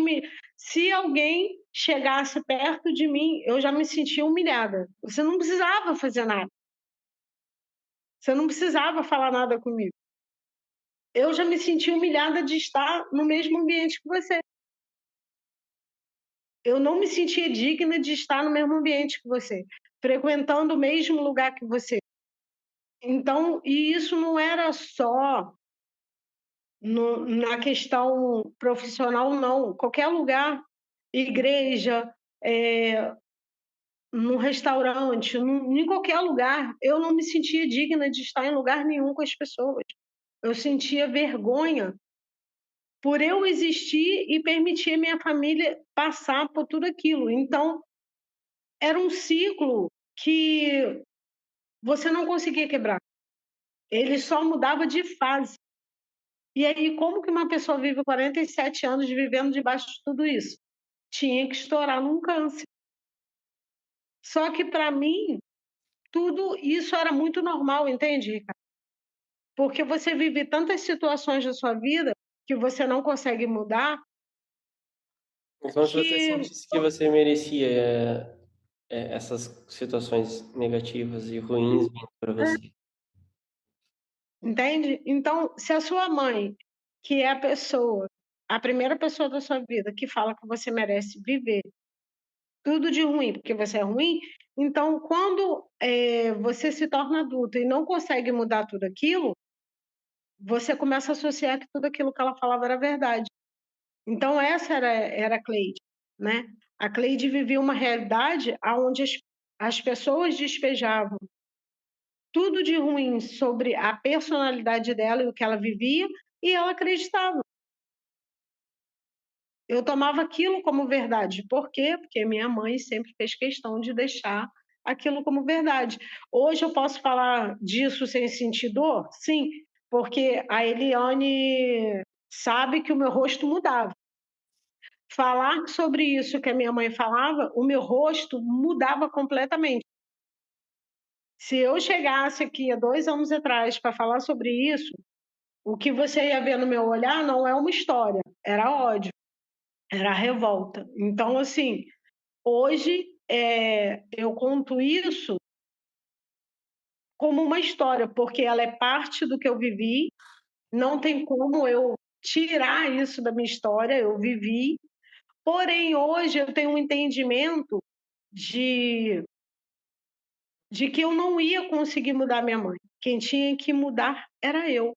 Se alguém chegasse perto de mim, eu já me sentia humilhada. Você não precisava fazer nada. Você não precisava falar nada comigo. Eu já me sentia humilhada de estar no mesmo ambiente que você. Eu não me sentia digna de estar no mesmo ambiente que você, frequentando o mesmo lugar que você. Então, e isso não era só na questão profissional, não. Qualquer lugar, igreja, num restaurante, em qualquer lugar, eu não me sentia digna de estar em lugar nenhum com as pessoas. Eu sentia vergonha por eu existir e permitir a minha família passar por tudo aquilo. Então, era um ciclo que você não conseguia quebrar. Ele só mudava de fase. E aí, como que uma pessoa vive 47 anos vivendo debaixo de tudo isso? Tinha que estourar num câncer. Só que, para mim, tudo isso era muito normal, entende, Ricardo? Porque você vive tantas situações da sua vida que você não consegue mudar, É como se você que, sentisse que você merecia essas situações negativas e ruins vindo para você. entende? Então, se a sua mãe, que é a primeira pessoa da sua vida que fala que você merece viver tudo de ruim, porque você é ruim, então quando você se torna adulto e não consegue mudar tudo aquilo, você começa a associar que tudo aquilo que ela falava era verdade. Então essa era a Cleide, né? A Cleide vivia uma realidade onde as pessoas despejavam tudo de ruim sobre a personalidade dela e o que ela vivia, e ela acreditava. Eu tomava aquilo como verdade. Por quê? Porque minha mãe sempre fez questão de deixar aquilo como verdade. Hoje eu posso falar disso sem sentir dor? Sim, porque a Eliane sabe que o meu rosto mudava. Falar sobre isso que a minha mãe falava, o meu rosto mudava completamente. Se eu chegasse aqui há 2 anos atrás para falar sobre isso, o que você ia ver no meu olhar não é uma história, era ódio, era revolta. Então, assim, hoje eu conto isso como uma história, porque ela é parte do que eu vivi, não tem como eu tirar isso da minha história, eu vivi. Porém, hoje eu tenho um entendimento de, de que eu não ia conseguir mudar minha mãe. Quem tinha que mudar era eu.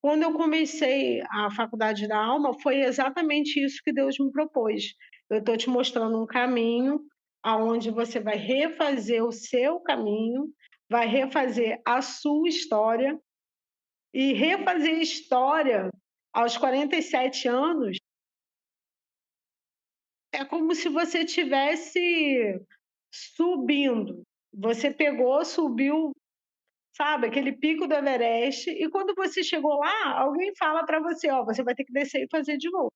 Quando eu comecei a faculdade da alma, foi exatamente isso que Deus me propôs. Eu estou te mostrando um caminho aonde você vai refazer o seu caminho, vai refazer a sua história e refazer história aos 47 anos é como se você tivesse subindo. Você pegou, subiu, sabe, aquele pico do Everest, e quando você chegou lá, alguém fala para você: "Ó, você vai ter que descer e fazer de novo".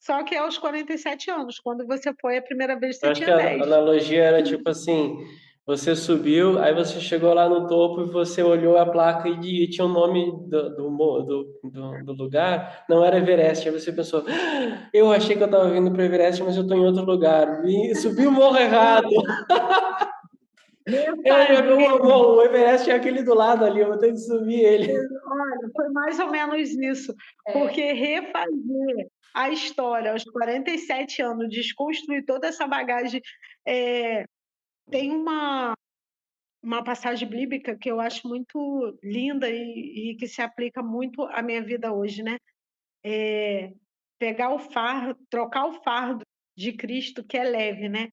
Só que é aos 47 anos, quando você foi a primeira vez Eu você acho que tinha a 10. analogia era tipo assim, você subiu, aí você chegou lá no topo e você olhou a placa e tinha o nome do lugar, não era Everest, aí você pensou, "Ah, eu achei que eu estava vindo para o Everest, mas eu estou em outro lugar, e subi o morro errado, eu já vi Refazer, o Everest é aquele do lado ali, eu vou ter que subir ele". olha, foi mais ou menos isso, É, porque refazer a história aos 47 anos, desconstruir toda essa bagagem, tem uma passagem bíblica que eu acho muito linda e que se aplica muito à minha vida hoje, né? Pegar o fardo, trocar o fardo de Cristo que é leve, né?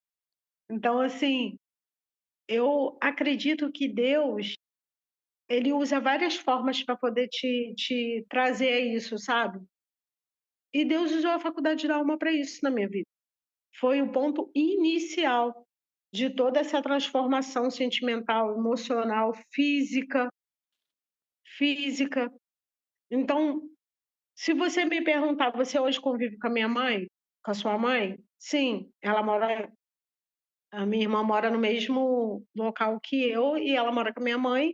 Então, assim, eu acredito que Deus, ele usa várias formas para poder te trazer isso, sabe? E Deus usou a faculdade da alma para isso na minha vida. Foi o ponto inicial de toda essa transformação sentimental, emocional, física. Então, se você me perguntar, você hoje convive com a minha mãe? Com a sua mãe? Sim, a minha irmã mora no mesmo local que eu e ela mora com a minha mãe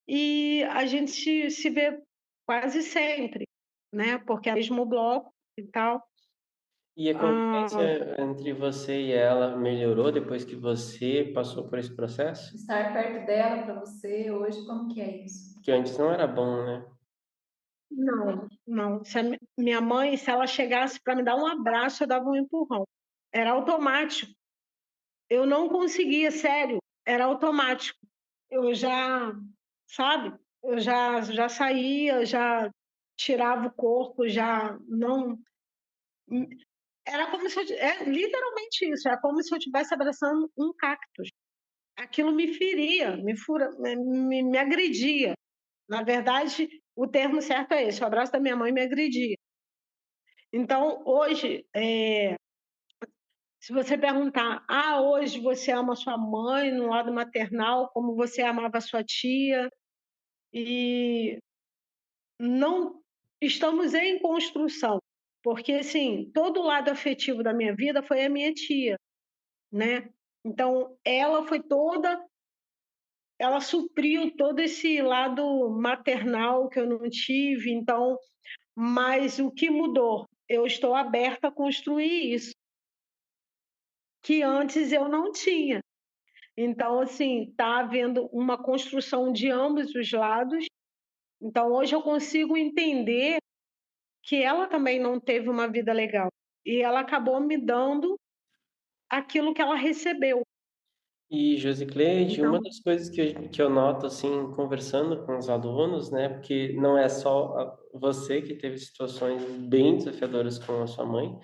e a gente se vê quase sempre, né? Porque é o mesmo bloco e tal. E a Ah, convivência entre você e ela melhorou depois que você passou por esse processo? estar perto dela para você hoje, como que é isso? Que antes não era bom, né? não, não. Se a minha mãe, se ela chegasse para me dar um abraço, eu dava um empurrão. Era automático. Eu não conseguia, sério, era automático. Eu já, sabe, eu já saía, já tirava o corpo, já não. Era como se é literalmente isso, é como se eu estivesse abraçando um cactus. Aquilo me feria, me agredia. Na verdade, o termo certo é esse: o abraço da minha mãe me agredia. Então, hoje, se você perguntar, hoje você ama sua mãe no lado maternal, como você amava sua tia, e não estamos em construção, porque assim, todo o lado afetivo da minha vida foi a minha tia, né? Então, ela supriu todo esse lado maternal que eu não tive, então, mas o que mudou? Eu estou aberta a construir isso, que antes eu não tinha. Então, assim, está havendo uma construção de ambos os lados. Então, hoje eu consigo entender que ela também não teve uma vida legal. E ela acabou me dando aquilo que ela recebeu. E Josicleide, uma Então, das coisas que eu noto, assim, conversando com os alunos, né, porque não é só você que teve situações bem desafiadoras com a sua mãe,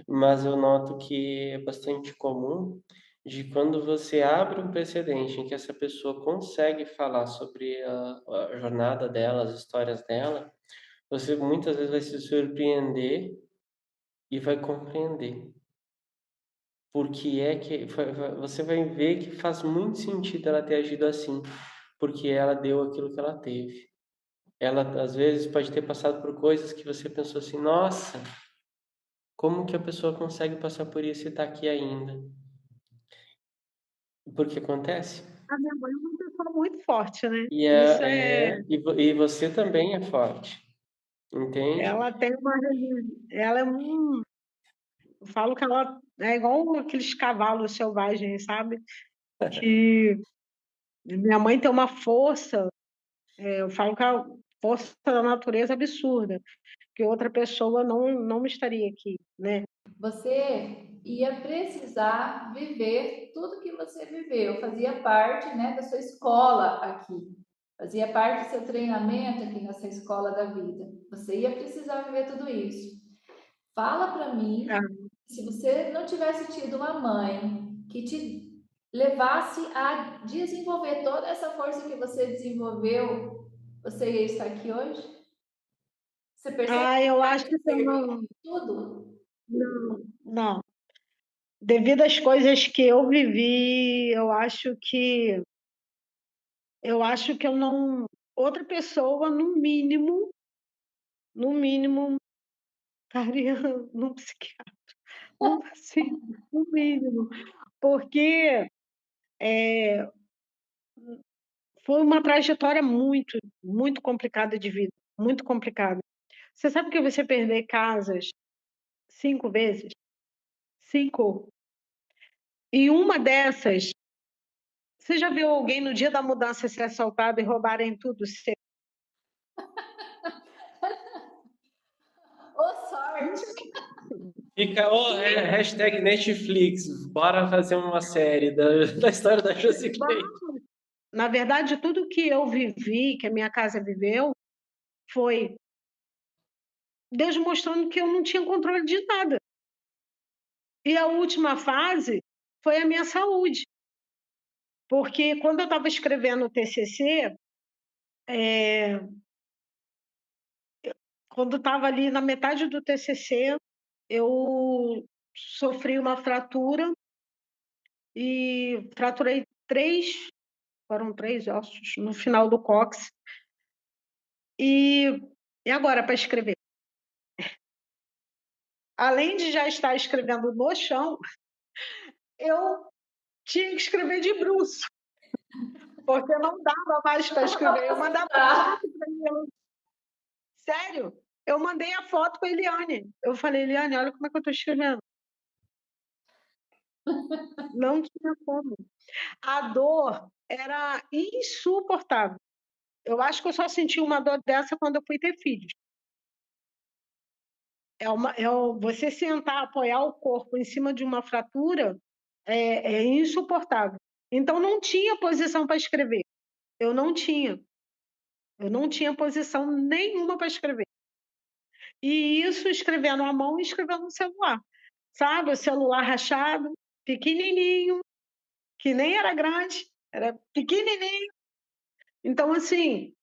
mas eu noto que é bastante comum de quando você abre um precedente em que essa pessoa consegue falar sobre a jornada dela, as histórias dela, você muitas vezes vai se surpreender e vai compreender. Porque é que você vai ver que faz muito sentido ela ter agido assim, porque ela deu aquilo que ela teve. Ela às vezes pode ter passado por coisas que você pensou assim, nossa, como que a pessoa consegue passar por isso e tá aqui ainda? Porque acontece. a minha mãe é uma pessoa muito forte, né? E, Isso é e você também é forte. Entende? Ela tem ela é eu falo que ela é igual aqueles cavalos selvagens, sabe? Que minha mãe tem uma força, eu falo que é a força da natureza absurda, que outra pessoa não estaria aqui, né? Você ia precisar viver tudo que você viveu, fazia parte, né, da sua escola aqui, fazia parte do seu treinamento aqui nessa escola da vida. Você ia precisar viver tudo isso. Fala para Ah, mim, se você não tivesse tido uma mãe que te levasse a desenvolver toda essa força que você desenvolveu, você ia estar aqui hoje? Você percebe eu que acho vai que eu servir não, tudo? não. Devido às coisas que eu vivi, eu acho que eu não, outra pessoa, no mínimo, estaria num psiquiatra, não assim, no mínimo, porque foi uma trajetória muito, muito complicada de vida, muito complicada. Você sabe que você perder casas 5 vezes? 5. E uma dessas, você já viu alguém no dia da mudança ser assaltado e roubarem tudo seu? Ô, sorte! Fica, hashtag Netflix, bora fazer uma série da história da Josi Cleide. Na verdade, tudo que eu vivi, que a minha casa viveu, foi Deus mostrando que eu não tinha controle de nada. E a última fase foi a minha saúde, porque quando eu estava escrevendo o TCC, quando estava ali na metade do TCC, eu sofri uma fratura e fraturei foram 3 ossos no final do cóccix. E, e agora para escrever? Além de já estar escrevendo no chão, eu tinha que escrever de bruço, porque não dava mais para escrever. Eu mandava Ah, foto para ele. Sério, eu mandei a foto para Eliane. Eu falei, Eliane, olha como é que eu estou escrevendo. Não tinha como. A dor era insuportável. Eu acho que eu só senti uma dor dessa quando eu fui ter filhos. Você sentar, apoiar o corpo em cima de uma fratura é insuportável. Então, não tinha posição para escrever. Eu não tinha. Eu não tinha posição nenhuma para escrever. E isso escrevendo à mão e escrevendo no celular. Sabe? O celular rachado, pequenininho, que nem era grande, era pequenininho. Então, assim,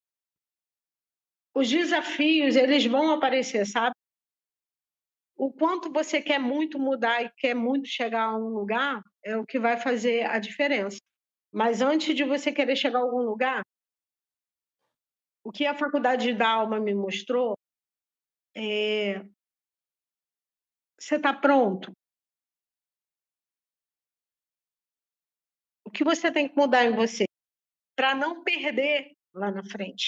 os desafios, eles vão aparecer, sabe? O quanto você quer muito mudar e quer muito chegar a um lugar é o que vai fazer a diferença. Mas antes de você querer chegar a algum lugar, o que a faculdade da alma me mostrou é: você está pronto? O que você tem que mudar em você para não perder lá na frente?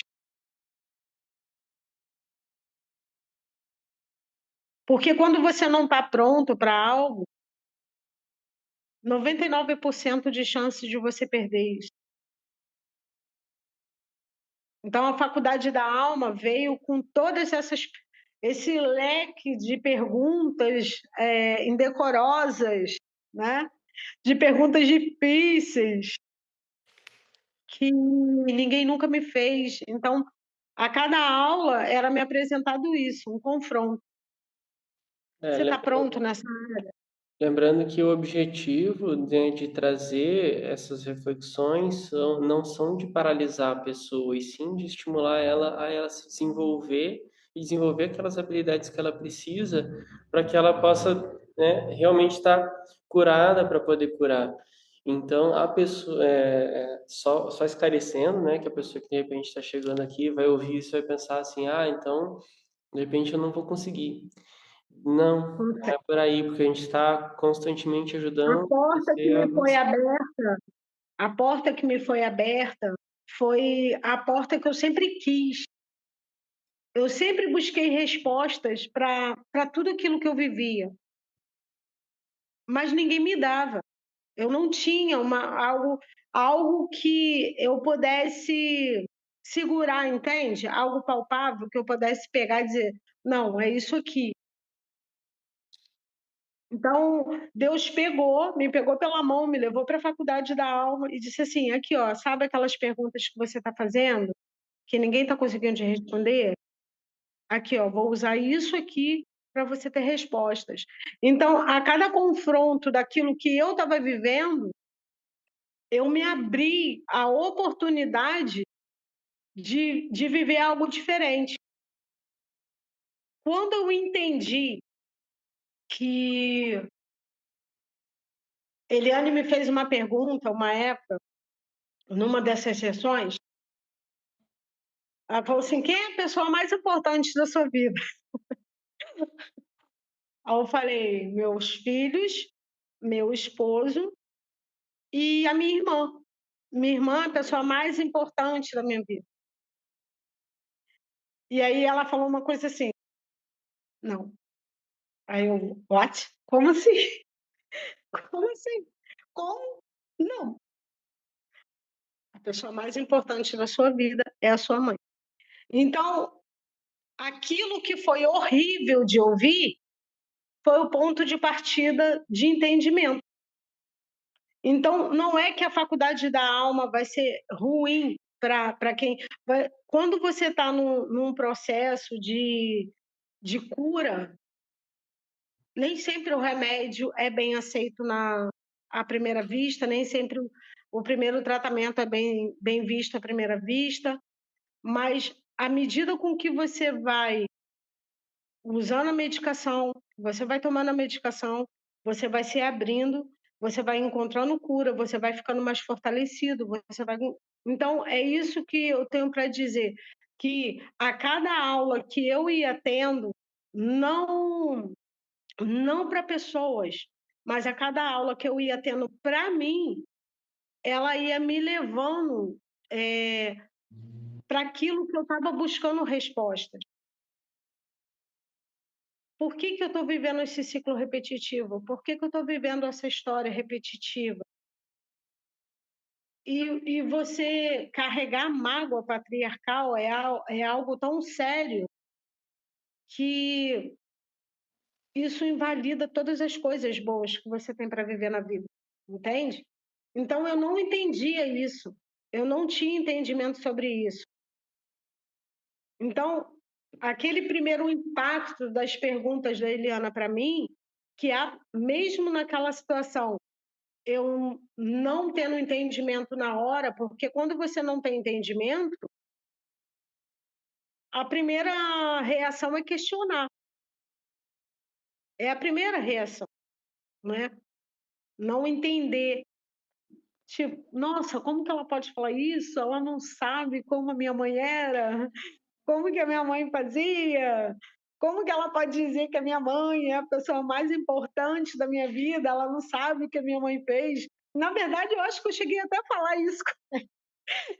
Porque quando você não está pronto para algo, 99% de chance de você perder isso. Então, a faculdade da alma veio com todas esse leque de perguntas indecorosas, né? De perguntas difíceis que ninguém nunca me fez. Então, a cada aula era me apresentado isso, um confronto. É, Você está pronto nessa? lembrando que o objetivo, né, de trazer essas reflexões não são de paralisar a pessoa, e sim de estimular ela a ela se desenvolver e desenvolver aquelas habilidades que ela precisa para que ela possa, né, realmente estar curada para poder curar. Então, a pessoa, só esclarecendo, né, que a pessoa que de repente está chegando aqui vai ouvir isso e vai pensar assim, então, de repente eu não vou conseguir. Não, não é por aí, porque a gente está constantemente A ajudando porta que você a me foi vencer. aberta, a porta que me foi aberta foi a porta que eu sempre quis. Eu sempre busquei respostas para tudo aquilo que eu vivia, mas ninguém me dava. Eu não tinha algo que eu pudesse segurar, entende? Algo palpável que eu pudesse pegar e dizer: "Não, é isso aqui". Então, Deus me pegou pela mão, me levou para a faculdade da alma e disse assim: "Aqui, ó, sabe aquelas perguntas que você está fazendo, que ninguém está conseguindo te responder? Aqui, ó, vou usar isso aqui para você ter respostas". Então, a cada confronto daquilo que eu estava vivendo, eu me abri à oportunidade de viver algo diferente. Quando eu entendi que Eliane me fez uma pergunta, uma época, numa dessas sessões, ela falou assim: "Quem é a pessoa mais importante da sua vida?" Aí eu falei: "Meus filhos, meu esposo e a minha irmã". Minha irmã é a pessoa mais importante da minha vida. E aí ela falou uma coisa assim: "Não". Aí eu: "What? Como assim? Como assim? Como? Não, a pessoa mais importante da sua vida é a sua mãe". Então, aquilo que foi horrível de ouvir, foi o ponto de partida de entendimento. Então, não é que a faculdade da alma vai ser ruim para quem quando você está num processo de cura, nem sempre o remédio é bem aceito à primeira vista, nem sempre o primeiro tratamento é bem visto à primeira vista, mas à medida com que você vai usando a medicação, você vai tomando a medicação, você vai se abrindo, você vai encontrando cura, você vai ficando mais fortalecido, você vai. Então, é isso que eu tenho para dizer, que a cada aula que eu ia tendo, não, não para pessoas, mas a cada aula que eu ia tendo para mim, ela ia me levando para aquilo que eu estava buscando respostas. Por que que eu estou vivendo esse ciclo repetitivo? Por que que eu estou vivendo essa história repetitiva? E você carregar mágoa patriarcal é algo tão sério que isso invalida todas as coisas boas que você tem para viver na vida, entende? Então eu não entendia isso, eu não tinha entendimento sobre isso. Então, aquele primeiro impacto das perguntas da Eliana para mim, que mesmo naquela situação eu não tendo entendimento na hora, porque quando você não tem entendimento, a primeira reação é questionar. É a primeira reação, né? Não entender. Tipo, nossa, como que ela pode falar isso? Ela não sabe como a minha mãe era, como que a minha mãe fazia, como que ela pode dizer que a minha mãe é a pessoa mais importante da minha vida, ela não sabe o que a minha mãe fez. Na verdade, eu acho que eu cheguei até a falar isso.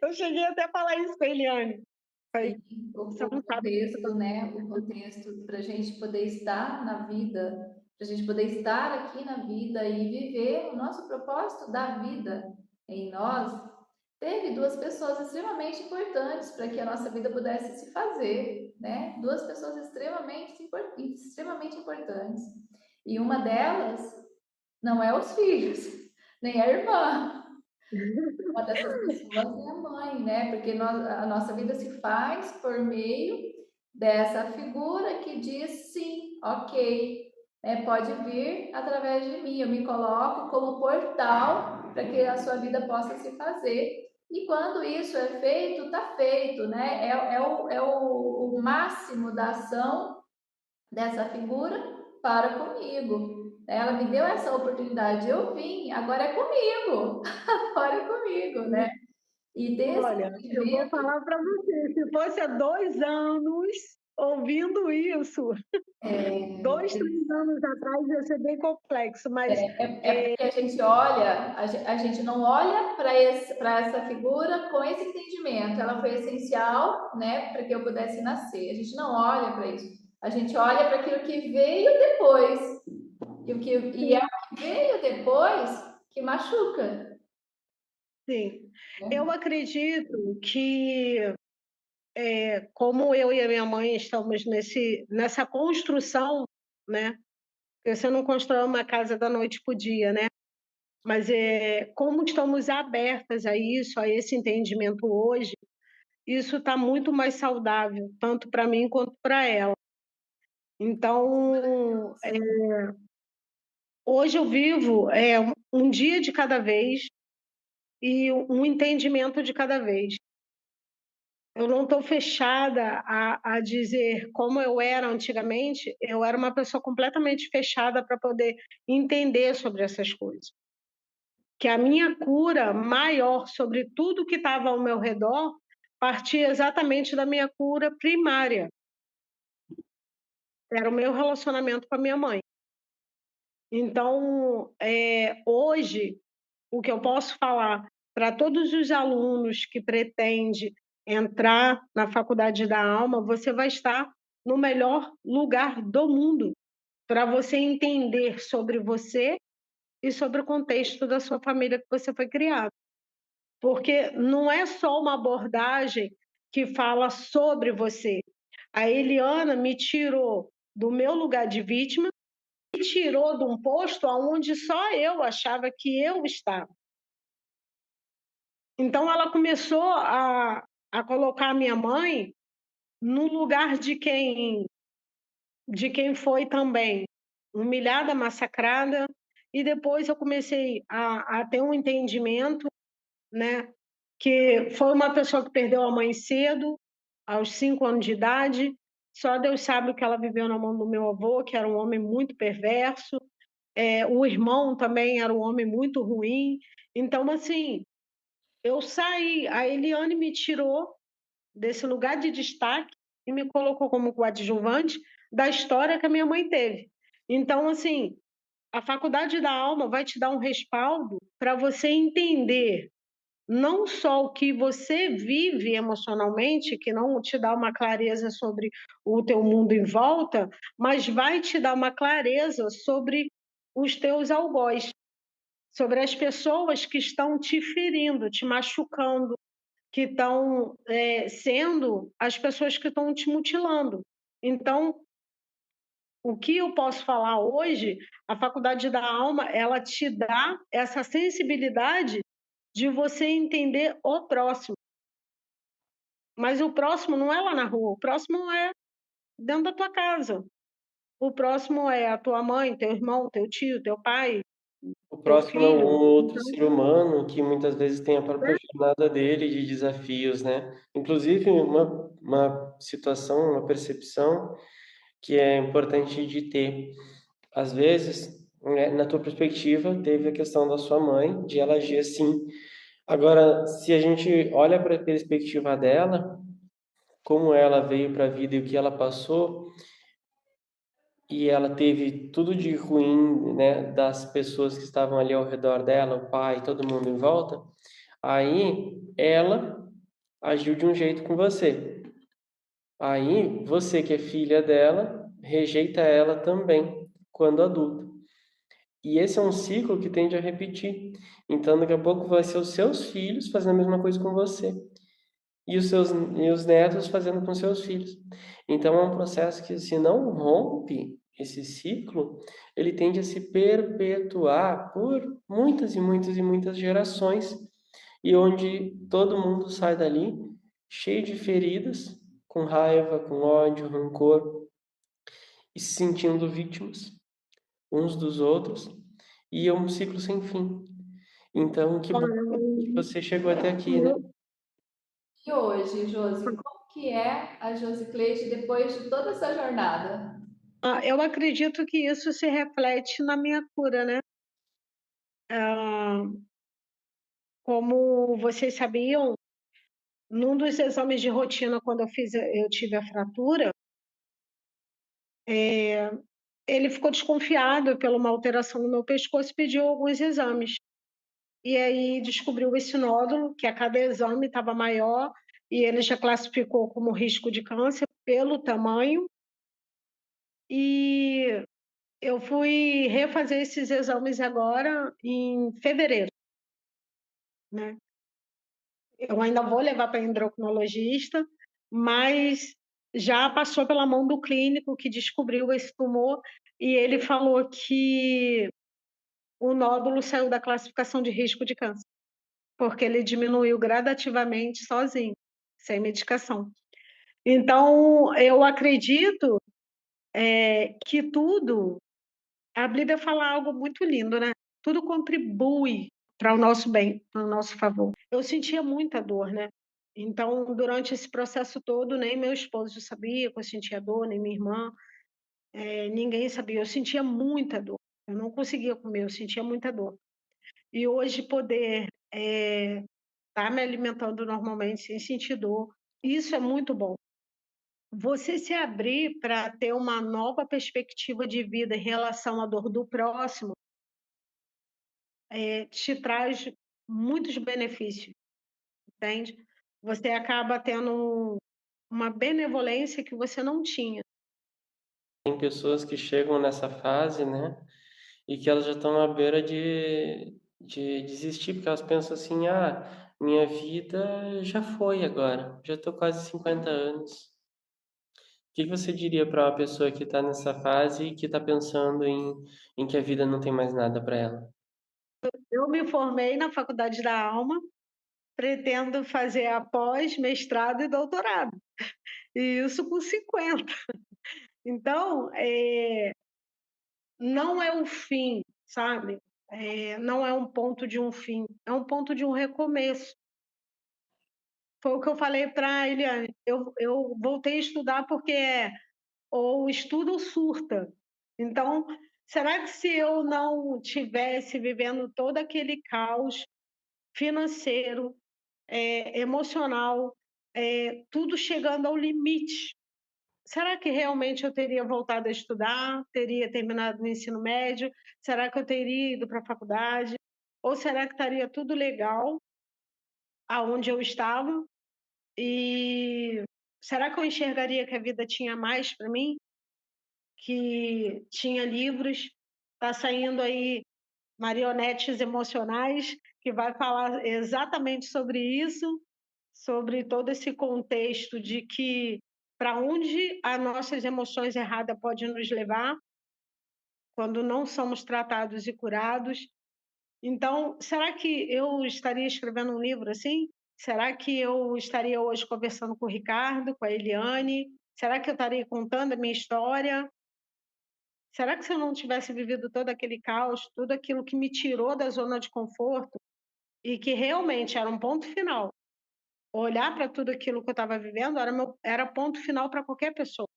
Eu cheguei até a falar isso com a Eliane. Sim, Falei, você o não sabe o que você está contexto, né? O contexto para a gente poder estar na vida, para a gente poder estar aqui na vida e viver o nosso propósito da vida em nós, teve duas pessoas extremamente importantes para que a nossa vida pudesse se fazer, né? Duas pessoas extremamente importantes. E uma delas não é os filhos, nem a irmã. Uma dessas pessoas é a mãe, né? Porque a nossa vida se faz por meio dessa figura que diz sim, ok, pode vir através de mim. Eu me coloco como portal para que a sua vida possa se fazer. E quando isso é feito, está feito, né? O máximo da ação dessa figura para comigo. Ela me deu essa oportunidade, eu vim, agora é comigo, agora é comigo, né? E desse Olha, eu vou entendimento, falar para você, se fosse há 2 anos, ouvindo isso, 2, 3 anos atrás ia ser bem complexo, mas É porque a gente olha, a gente não olha para essa figura com esse entendimento. Ela foi essencial, né, para que eu pudesse nascer. A gente não olha para isso. A gente olha para aquilo que veio depois. E é o que veio depois que machuca. sim, Né? eu acredito que, como eu e a minha mãe estamos nessa construção, né? Porque você não constrói uma casa da noite para o dia, né? Mas como estamos abertas a isso, a esse entendimento hoje, isso está muito mais saudável, tanto para mim quanto para ela. Então, hoje eu vivo um dia de cada vez e um entendimento de cada vez. Eu não estou fechada a dizer como eu era antigamente, eu era uma pessoa completamente fechada para poder entender sobre essas coisas. Que a minha cura maior sobre tudo que estava ao meu redor partia exatamente da minha cura primária, era o meu relacionamento com a minha mãe. Então, hoje, o que eu posso falar para todos os alunos que pretendem entrar na faculdade da alma, você vai estar no melhor lugar do mundo para você entender sobre você e sobre o contexto da sua família que você foi criado. Porque não é só uma abordagem que fala sobre você. A Eliana me tirou do meu lugar de vítima e tirou de um posto onde só eu achava que eu estava. Então, ela começou a colocar a minha mãe no lugar de quem foi também humilhada, massacrada, e depois eu comecei a ter um entendimento, né, que foi uma pessoa que perdeu a mãe cedo, aos 5 anos de idade. Só Deus sabe o que ela viveu na mão do meu avô, que era um homem muito perverso. O irmão também era um homem muito ruim. Então, assim, eu saí, a Eliane me tirou desse lugar de destaque e me colocou como coadjuvante da história que a minha mãe teve. Então, assim, a faculdade da alma vai te dar um respaldo para você entender não só o que você vive emocionalmente, que não te dá uma clareza sobre o teu mundo em volta, mas vai te dar uma clareza sobre os teus algozes, sobre as pessoas que estão te ferindo, te machucando, que estão sendo as pessoas que estão te mutilando. Então, o que eu posso falar hoje, a faculdade da alma, ela te dá essa sensibilidade de você entender o próximo. Mas o próximo não é lá na rua, o próximo é dentro da tua casa. O próximo é a tua mãe, teu irmão, teu tio, teu pai, O teu próximo é um filho. outro Então, ser humano que muitas vezes tem a própria jornada dele de desafios, né? Inclusive, uma situação, uma percepção que é importante de ter. Às vezes, né, na tua perspectiva, teve a questão da sua mãe, de ela agir assim. Agora, se a gente olha para a perspectiva dela, como ela veio para a vida e o que ela passou, e ela teve tudo de ruim, né, das pessoas que estavam ali ao redor dela, o pai, todo mundo em volta, aí ela agiu de um jeito com você. Aí você que é filha dela, rejeita ela também quando adulta. E esse é um ciclo que tende a repetir. Então, daqui a pouco vai ser os seus filhos fazendo a mesma coisa com você. E os netos fazendo com seus filhos. Então, é um processo que, se não rompe esse ciclo, ele tende a se perpetuar por muitas e muitas e muitas gerações, e onde todo mundo sai dali cheio de feridas, com raiva, com ódio, rancor, e se sentindo vítimas uns dos outros, e é um ciclo sem fim. Então, que bom que olha, você chegou até aqui, né? eu, E hoje, Josi, como que é a Josi Cleide depois de toda essa jornada? eu acredito que isso se reflete na minha cura, né? Ah, como vocês sabiam, num dos exames de rotina, quando eu tive a fratura, Ele ficou desconfiado pela uma alteração no meu pescoço e pediu alguns exames. E aí descobriu esse nódulo, que a cada exame estava maior, e ele já classificou como risco de câncer pelo tamanho. E eu fui refazer esses exames agora em fevereiro, né? Eu ainda vou levar para endocrinologista, mas já passou pela mão do clínico que descobriu esse tumor e ele falou que o nódulo saiu da classificação de risco de câncer, porque ele diminuiu gradativamente sozinho, sem medicação. Então, eu acredito que tudo, a Bíblia fala algo muito lindo, né? Tudo contribui para o nosso bem, para o nosso favor. Eu sentia muita dor, né? Então, durante esse processo todo, nem meu esposo sabia que eu sentia dor, nem minha irmã, ninguém sabia. Eu sentia muita dor. Eu não conseguia comer, eu sentia muita dor. E hoje poder estar me alimentando normalmente sem sentir dor, isso é muito bom. Você se abrir para ter uma nova perspectiva de vida em relação à dor do próximo, te traz muitos benefícios, entende? Você acaba tendo uma benevolência que você não tinha. Tem pessoas que chegam nessa fase, né? E que elas já estão à beira de desistir, porque elas pensam assim, ah, minha vida já foi agora, já estou quase 50 anos. O que que você diria para uma pessoa que está nessa fase e que está pensando em que a vida não tem mais nada para ela? Eu me formei na Faculdade da Alma, pretendo fazer após, mestrado e doutorado, e isso com 50. Então, não é o fim, sabe? Não é um ponto de um fim, é um ponto de um recomeço. Foi o que eu falei para a Eliane, eu voltei a estudar porque ou estuda ou surta. Então, será que se eu não tivesse vivendo todo aquele caos financeiro, emocional, tudo chegando ao limite, será que realmente eu teria voltado a estudar? Teria terminado o ensino médio? Será que eu teria ido para a faculdade? Ou será que estaria tudo legal aonde eu estava? E será que eu enxergaria que a vida tinha mais para mim? Que tinha livros, está saindo aí Marionetes Emocionais, que vai falar exatamente sobre isso, sobre todo esse contexto de que para onde as nossas emoções erradas podem nos levar quando não somos tratados e curados. Então, será que eu estaria escrevendo um livro assim? Será que eu estaria hoje conversando com o Ricardo, com a Eliane? Será que eu estaria contando a minha história? Será que se eu não tivesse vivido todo aquele caos, tudo aquilo que me tirou da zona de conforto e que realmente era um ponto final, olhar para tudo aquilo que eu estava vivendo era ponto final para qualquer pessoa.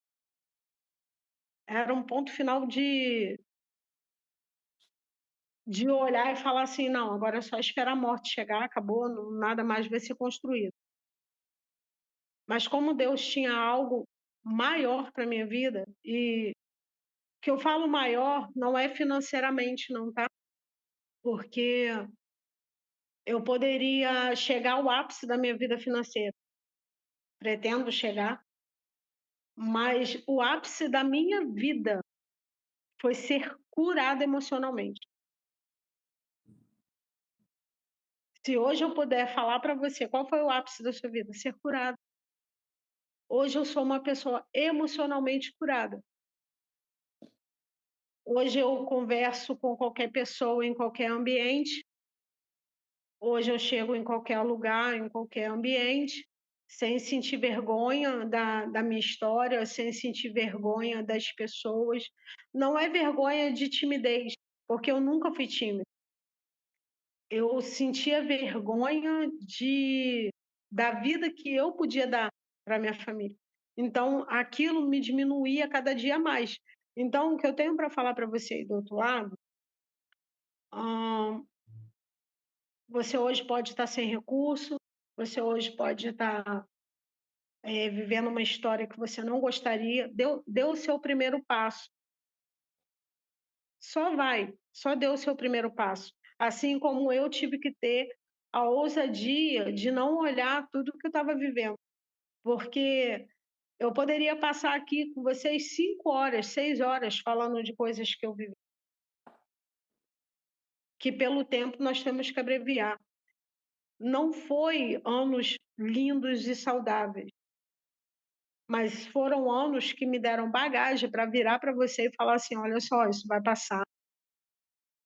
Era um ponto final de olhar e falar assim: não, agora é só esperar a morte chegar, acabou, nada mais vai ser construído. Mas como Deus tinha algo maior para minha vida, e que eu falo maior não é financeiramente, não, tá? Porque eu poderia chegar ao ápice da minha vida financeira, pretendo chegar, mas o ápice da minha vida foi ser curada emocionalmente. Se hoje eu puder falar para você qual foi o ápice da sua vida, ser curado. Hoje eu sou uma pessoa emocionalmente curada. Hoje eu converso com qualquer pessoa em qualquer ambiente. Hoje eu chego em qualquer lugar, em qualquer ambiente, sem sentir vergonha da minha história, sem sentir vergonha das pessoas. Não é vergonha de timidez, porque eu nunca fui tímida. Eu sentia vergonha da vida que eu podia dar para minha família. Então, aquilo me diminuía cada dia mais. Então, o que eu tenho para falar para você aí do outro lado, hã, você hoje pode estar sem recurso, você hoje pode estar vivendo uma história que você não gostaria, dê o seu primeiro passo. Só dê o seu primeiro passo. Assim como eu tive que ter a ousadia de não olhar tudo que eu estava vivendo, porque eu poderia passar aqui com vocês 5 horas, 6 horas falando de coisas que eu vivi, que pelo tempo nós temos que abreviar. Não foi anos lindos e saudáveis, mas foram anos que me deram bagagem para virar para você e falar assim: olha só, isso vai passar.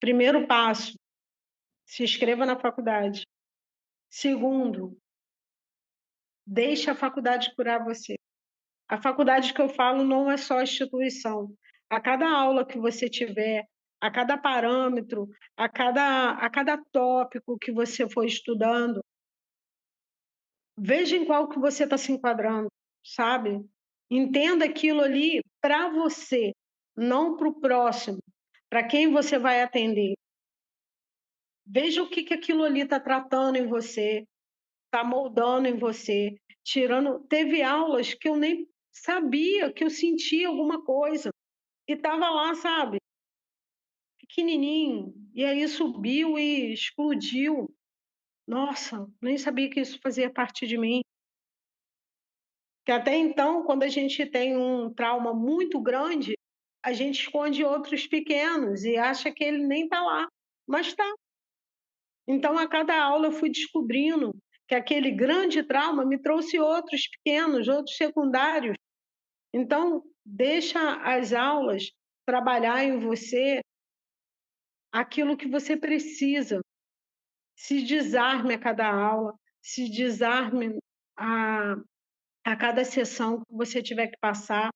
Primeiro passo, se inscreva na faculdade. Segundo, deixe a faculdade curar você. A faculdade que eu falo não é só instituição. A cada aula que você tiver, a cada parâmetro, a cada tópico que você for estudando, veja em qual que você está se enquadrando, sabe? Entenda aquilo ali para você, não para o próximo, para quem você vai atender. Veja o que, que aquilo ali está tratando em você, está moldando em você, tirando. Teve aulas que eu nem sabia que eu sentia alguma coisa e estava lá, sabe, pequenininho, e aí subiu e explodiu. Nossa, nem sabia que isso fazia parte de mim. Que até então, quando a gente tem um trauma muito grande, a gente esconde outros pequenos e acha que ele nem está lá, mas está. Então, a cada aula eu fui descobrindo que aquele grande trauma me trouxe outros pequenos, outros secundários. Então, deixa as aulas trabalhar em você aquilo que você precisa. Se desarme a cada aula, se desarme a, a cada sessão que você tiver que passar.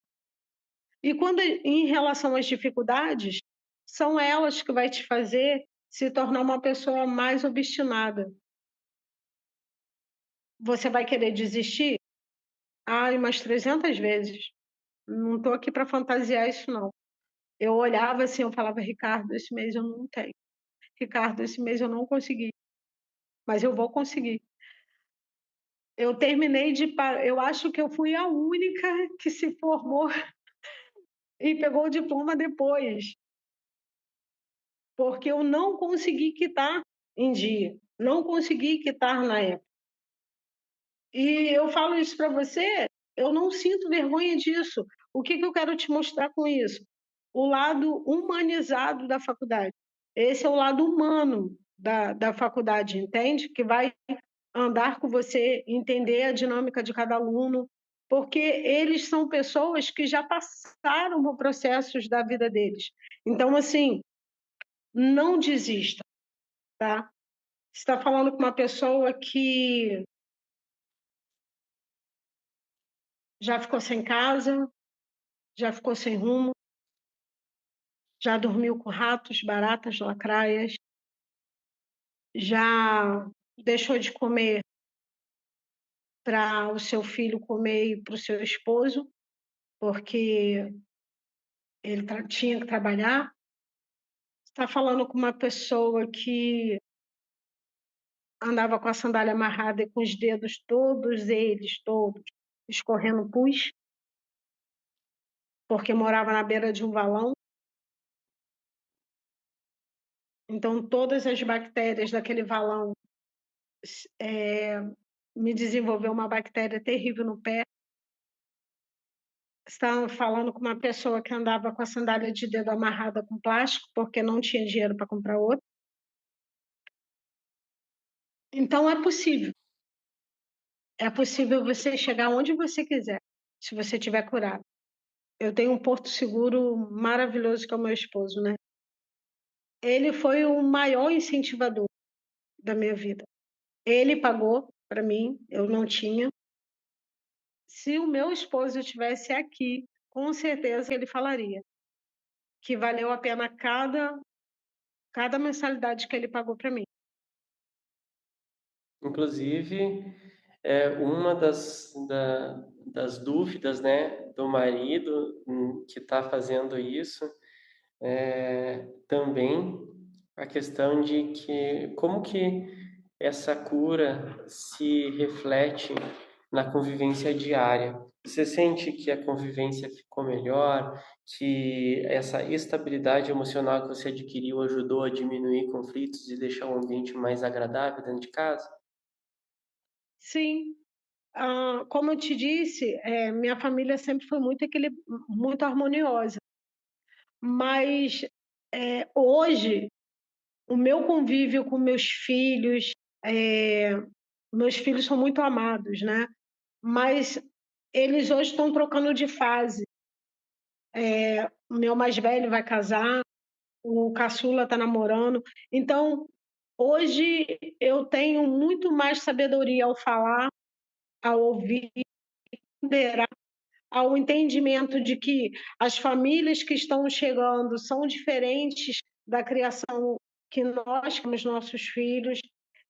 E quando em relação às dificuldades, são elas que vai te fazer se tornar uma pessoa mais obstinada. Você vai querer desistir? Ai, umas 300 vezes. Não estou aqui para fantasiar isso, não. Eu olhava assim, eu falava, Ricardo, esse mês eu não tenho. Ricardo, esse mês eu não consegui, mas eu vou conseguir. Eu terminei de. Eu acho que eu fui a única que se formou e pegou o diploma depois, porque eu não consegui quitar em dia, não consegui quitar na época. E eu falo isso para você, eu não sinto vergonha disso. O que, que eu quero te mostrar com isso? O lado humanizado da faculdade. Esse é o lado humano da faculdade, entende? Que vai andar com você, entender a dinâmica de cada aluno, porque eles são pessoas que já passaram por processos da vida deles. Então, assim, não desista, tá? Você está falando com uma pessoa que já ficou sem casa, já ficou sem rumo, já dormiu com ratos, baratas, lacraias, já deixou de comer para o seu filho comer e para o seu esposo, porque ele tinha que trabalhar. Está falando com uma pessoa que andava com a sandália amarrada e com os dedos todos eles, todos, escorrendo pus, porque morava na beira de um valão. Então, todas as bactérias daquele valão me desenvolveu uma bactéria terrível no pé. Estavam falando com uma pessoa que andava com a sandália de dedo amarrada com plástico, porque não tinha dinheiro para comprar outra. Então, é possível. É possível você chegar onde você quiser, se você estiver curado. Eu tenho um porto seguro maravilhoso que é o meu esposo, né? Ele foi o maior incentivador da minha vida. Ele pagou para mim, eu não tinha. Se o meu esposo estivesse aqui, com certeza ele falaria que valeu a pena cada mensalidade que ele pagou para mim. Inclusive, uma das dúvidas, né, do marido que está fazendo isso também a questão de que como que essa cura se reflete na convivência diária. Você sente que a convivência ficou melhor, que essa estabilidade emocional que você adquiriu ajudou a diminuir conflitos e deixar o ambiente mais agradável dentro de casa? Sim, como eu te disse, minha família sempre foi muito harmoniosa, mas, hoje o meu convívio com meus filhos são muito amados, né, mas eles hoje estão trocando de fase. O meu mais velho vai casar, o caçula está namorando, então hoje eu tenho muito mais sabedoria ao falar, ao ouvir, ponderar, ao entendimento de que as famílias que estão chegando são diferentes da criação que nós temos nossos filhos,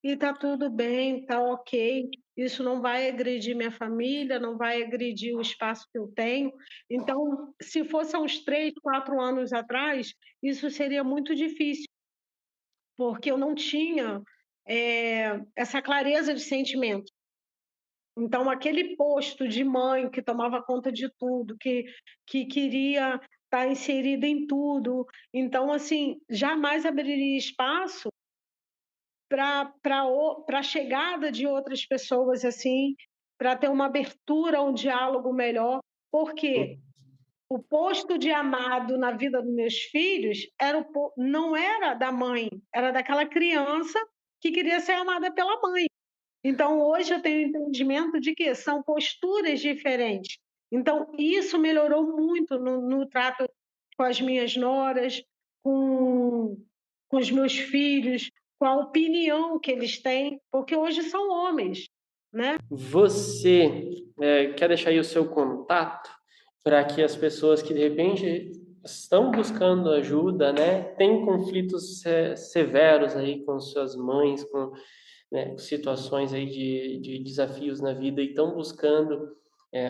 e está tudo bem, está ok. Isso não vai agredir minha família, não vai agredir o espaço que eu tenho. Então, se fosse há uns 3, 4 anos atrás, isso seria muito difícil, porque eu não tinha, essa clareza de sentimento. Então, aquele posto de mãe que tomava conta de tudo, que queria estar inserida em tudo, então, assim, jamais abriria espaço para a chegada de outras pessoas, assim, para ter uma abertura, um diálogo melhor, porque o posto de amado na vida dos meus filhos não era da mãe, era daquela criança que queria ser amada pela mãe. Então, hoje eu tenho entendimento de que são posturas diferentes. Então, isso melhorou muito no trato com as minhas noras, com, com os meus filhos, com a opinião que eles têm, porque hoje são homens, né? Você quer deixar aí o seu contato para que as pessoas que de repente estão buscando ajuda, né, têm conflitos severos aí com suas mães, com, né, situações aí de desafios na vida e estão buscando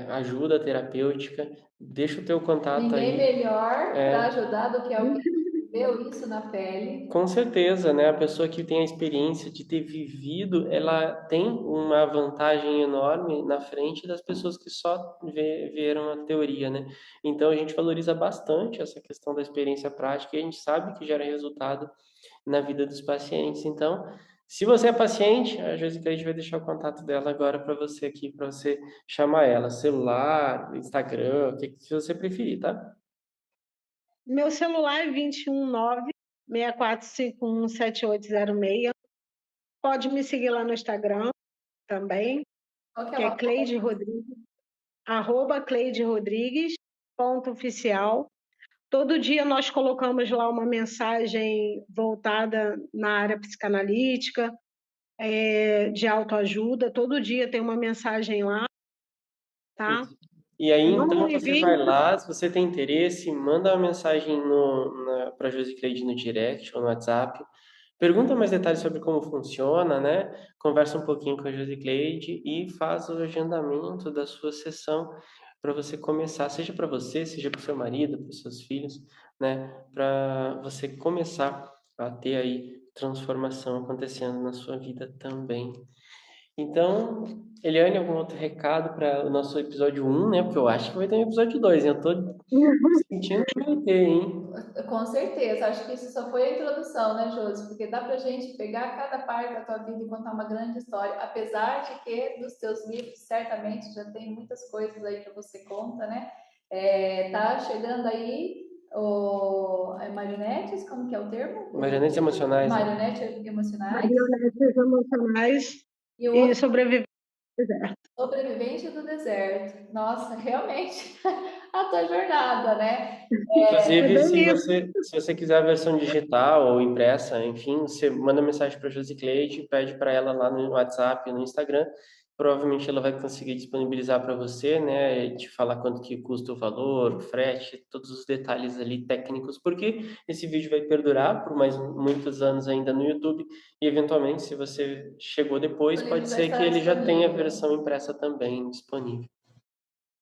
ajuda terapêutica, deixa o teu contato Ninguém aí. melhor para ajudar do que alguém que viveu isso na pele. Com certeza, né? A pessoa que tem a experiência de ter vivido, ela tem uma vantagem enorme na frente das pessoas que só viram a teoria, né? Então a gente valoriza bastante essa questão da experiência prática e a gente sabe que gera resultado na vida dos pacientes. Então, se você é paciente, a Josi Cleide vai deixar o contato dela agora para você aqui, para você chamar ela, celular, Instagram, o que você preferir, tá? Meu celular é 219 64517806. Pode me seguir lá no Instagram também, Qual que é que o é arroba? Cleide Rodrigues, @Cleide Rodrigues, ponto oficial. Todo dia nós colocamos lá uma mensagem voltada na área psicanalítica, de autoajuda. Todo dia tem uma mensagem lá, tá? E aí, Não então, me você envie. vai lá, se você tem interesse, manda uma mensagem para a Josicleide no direct ou no WhatsApp. Pergunta mais detalhes sobre como funciona, né? Conversa um pouquinho com a Josicleide e faz o agendamento da sua sessão para você começar, seja para você, seja para o seu marido, para os seus filhos, né? Para você começar a ter aí transformação acontecendo na sua vida também. Então, Eliane, algum outro recado para o nosso episódio 1, né? Porque eu acho que vai ter um episódio 2, hein? Eu tô sentindo que vai ter, hein? Com certeza, acho que isso só foi a introdução, né, Josi? Porque dá pra gente pegar cada parte da tua vida e contar uma grande história, apesar de que dos teus livros certamente já tem muitas coisas aí que você conta, né? Tá chegando aí marionetes, como que é o termo? O Marionetes título? emocionais, né? Marionetes emocionais. Marionetes emocionais E o e outro, sobreviver. sobrevivente do deserto. Nossa, realmente a tua jornada, né? É Inclusive, bem isso. se você quiser a versão digital ou impressa, enfim, você manda mensagem para a Josicleide, pede para ela lá no WhatsApp, no Instagram. Provavelmente ela vai conseguir disponibilizar para você, né? E te falar quanto que custa o valor, o frete, todos os detalhes ali técnicos, porque esse vídeo vai perdurar por mais muitos anos ainda no YouTube e eventualmente, se você chegou O depois, livro pode vai ser que estar ele já tenha a disponível. versão impressa também disponível.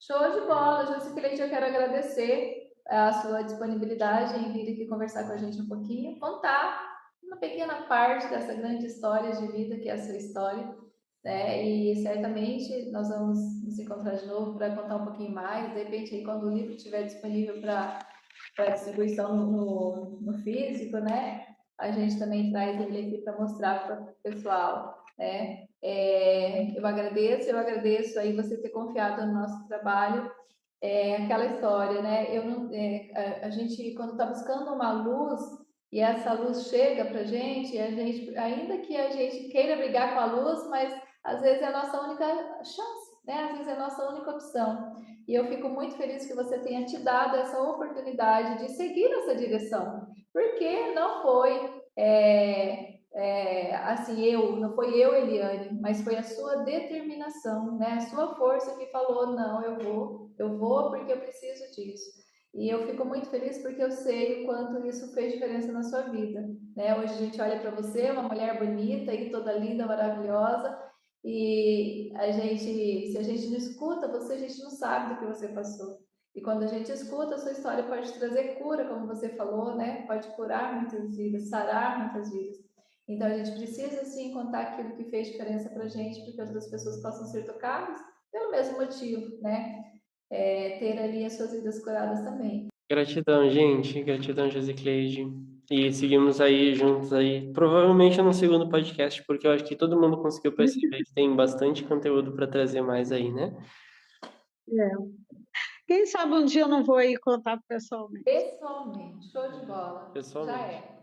Show de bola, Josicleide, eu quero agradecer a sua disponibilidade em vir aqui conversar com a gente um pouquinho, contar uma pequena parte dessa grande história de vida que é a sua história. né? E certamente nós vamos nos encontrar de novo para contar um pouquinho mais. De repente, aí, quando o livro estiver disponível para distribuição no físico, né? A gente também traz ele aqui para mostrar para o pessoal, né? Eu agradeço aí você ter confiado no nosso trabalho. Aquela história, né? Eu não, a gente, quando está buscando uma luz e essa luz chega para a gente, ainda que a gente queira brigar com a luz, mas às vezes é a nossa única chance, né? Às vezes é a nossa única opção. E eu fico muito feliz que você tenha te dado essa oportunidade de seguir nessa direção, porque não foi assim, não foi eu, Eliane, mas foi a sua determinação, né? A sua força que falou, não, eu vou porque eu preciso disso. E eu fico muito feliz porque eu sei o quanto isso fez diferença na sua vida, né? Hoje a gente olha para você, uma mulher bonita e toda linda, maravilhosa, e se a gente não escuta você, a gente não sabe do que você passou. E quando a gente escuta, a sua história pode trazer cura, como você falou, né? Pode curar muitas vidas, sarar muitas vidas. Então a gente precisa sim contar aquilo que fez diferença para a gente, porque outras pessoas possam ser tocadas pelo mesmo motivo, né? Ter ali as suas vidas curadas também. Gratidão, gente. Gratidão, Josicleide. E seguimos aí juntos aí, provavelmente no segundo podcast, porque eu acho que todo mundo conseguiu perceber que tem bastante conteúdo para trazer mais aí, né? É. Quem sabe um dia eu não vou aí contar pessoalmente. Pessoalmente, show de bola. Já Pessoalmente. é.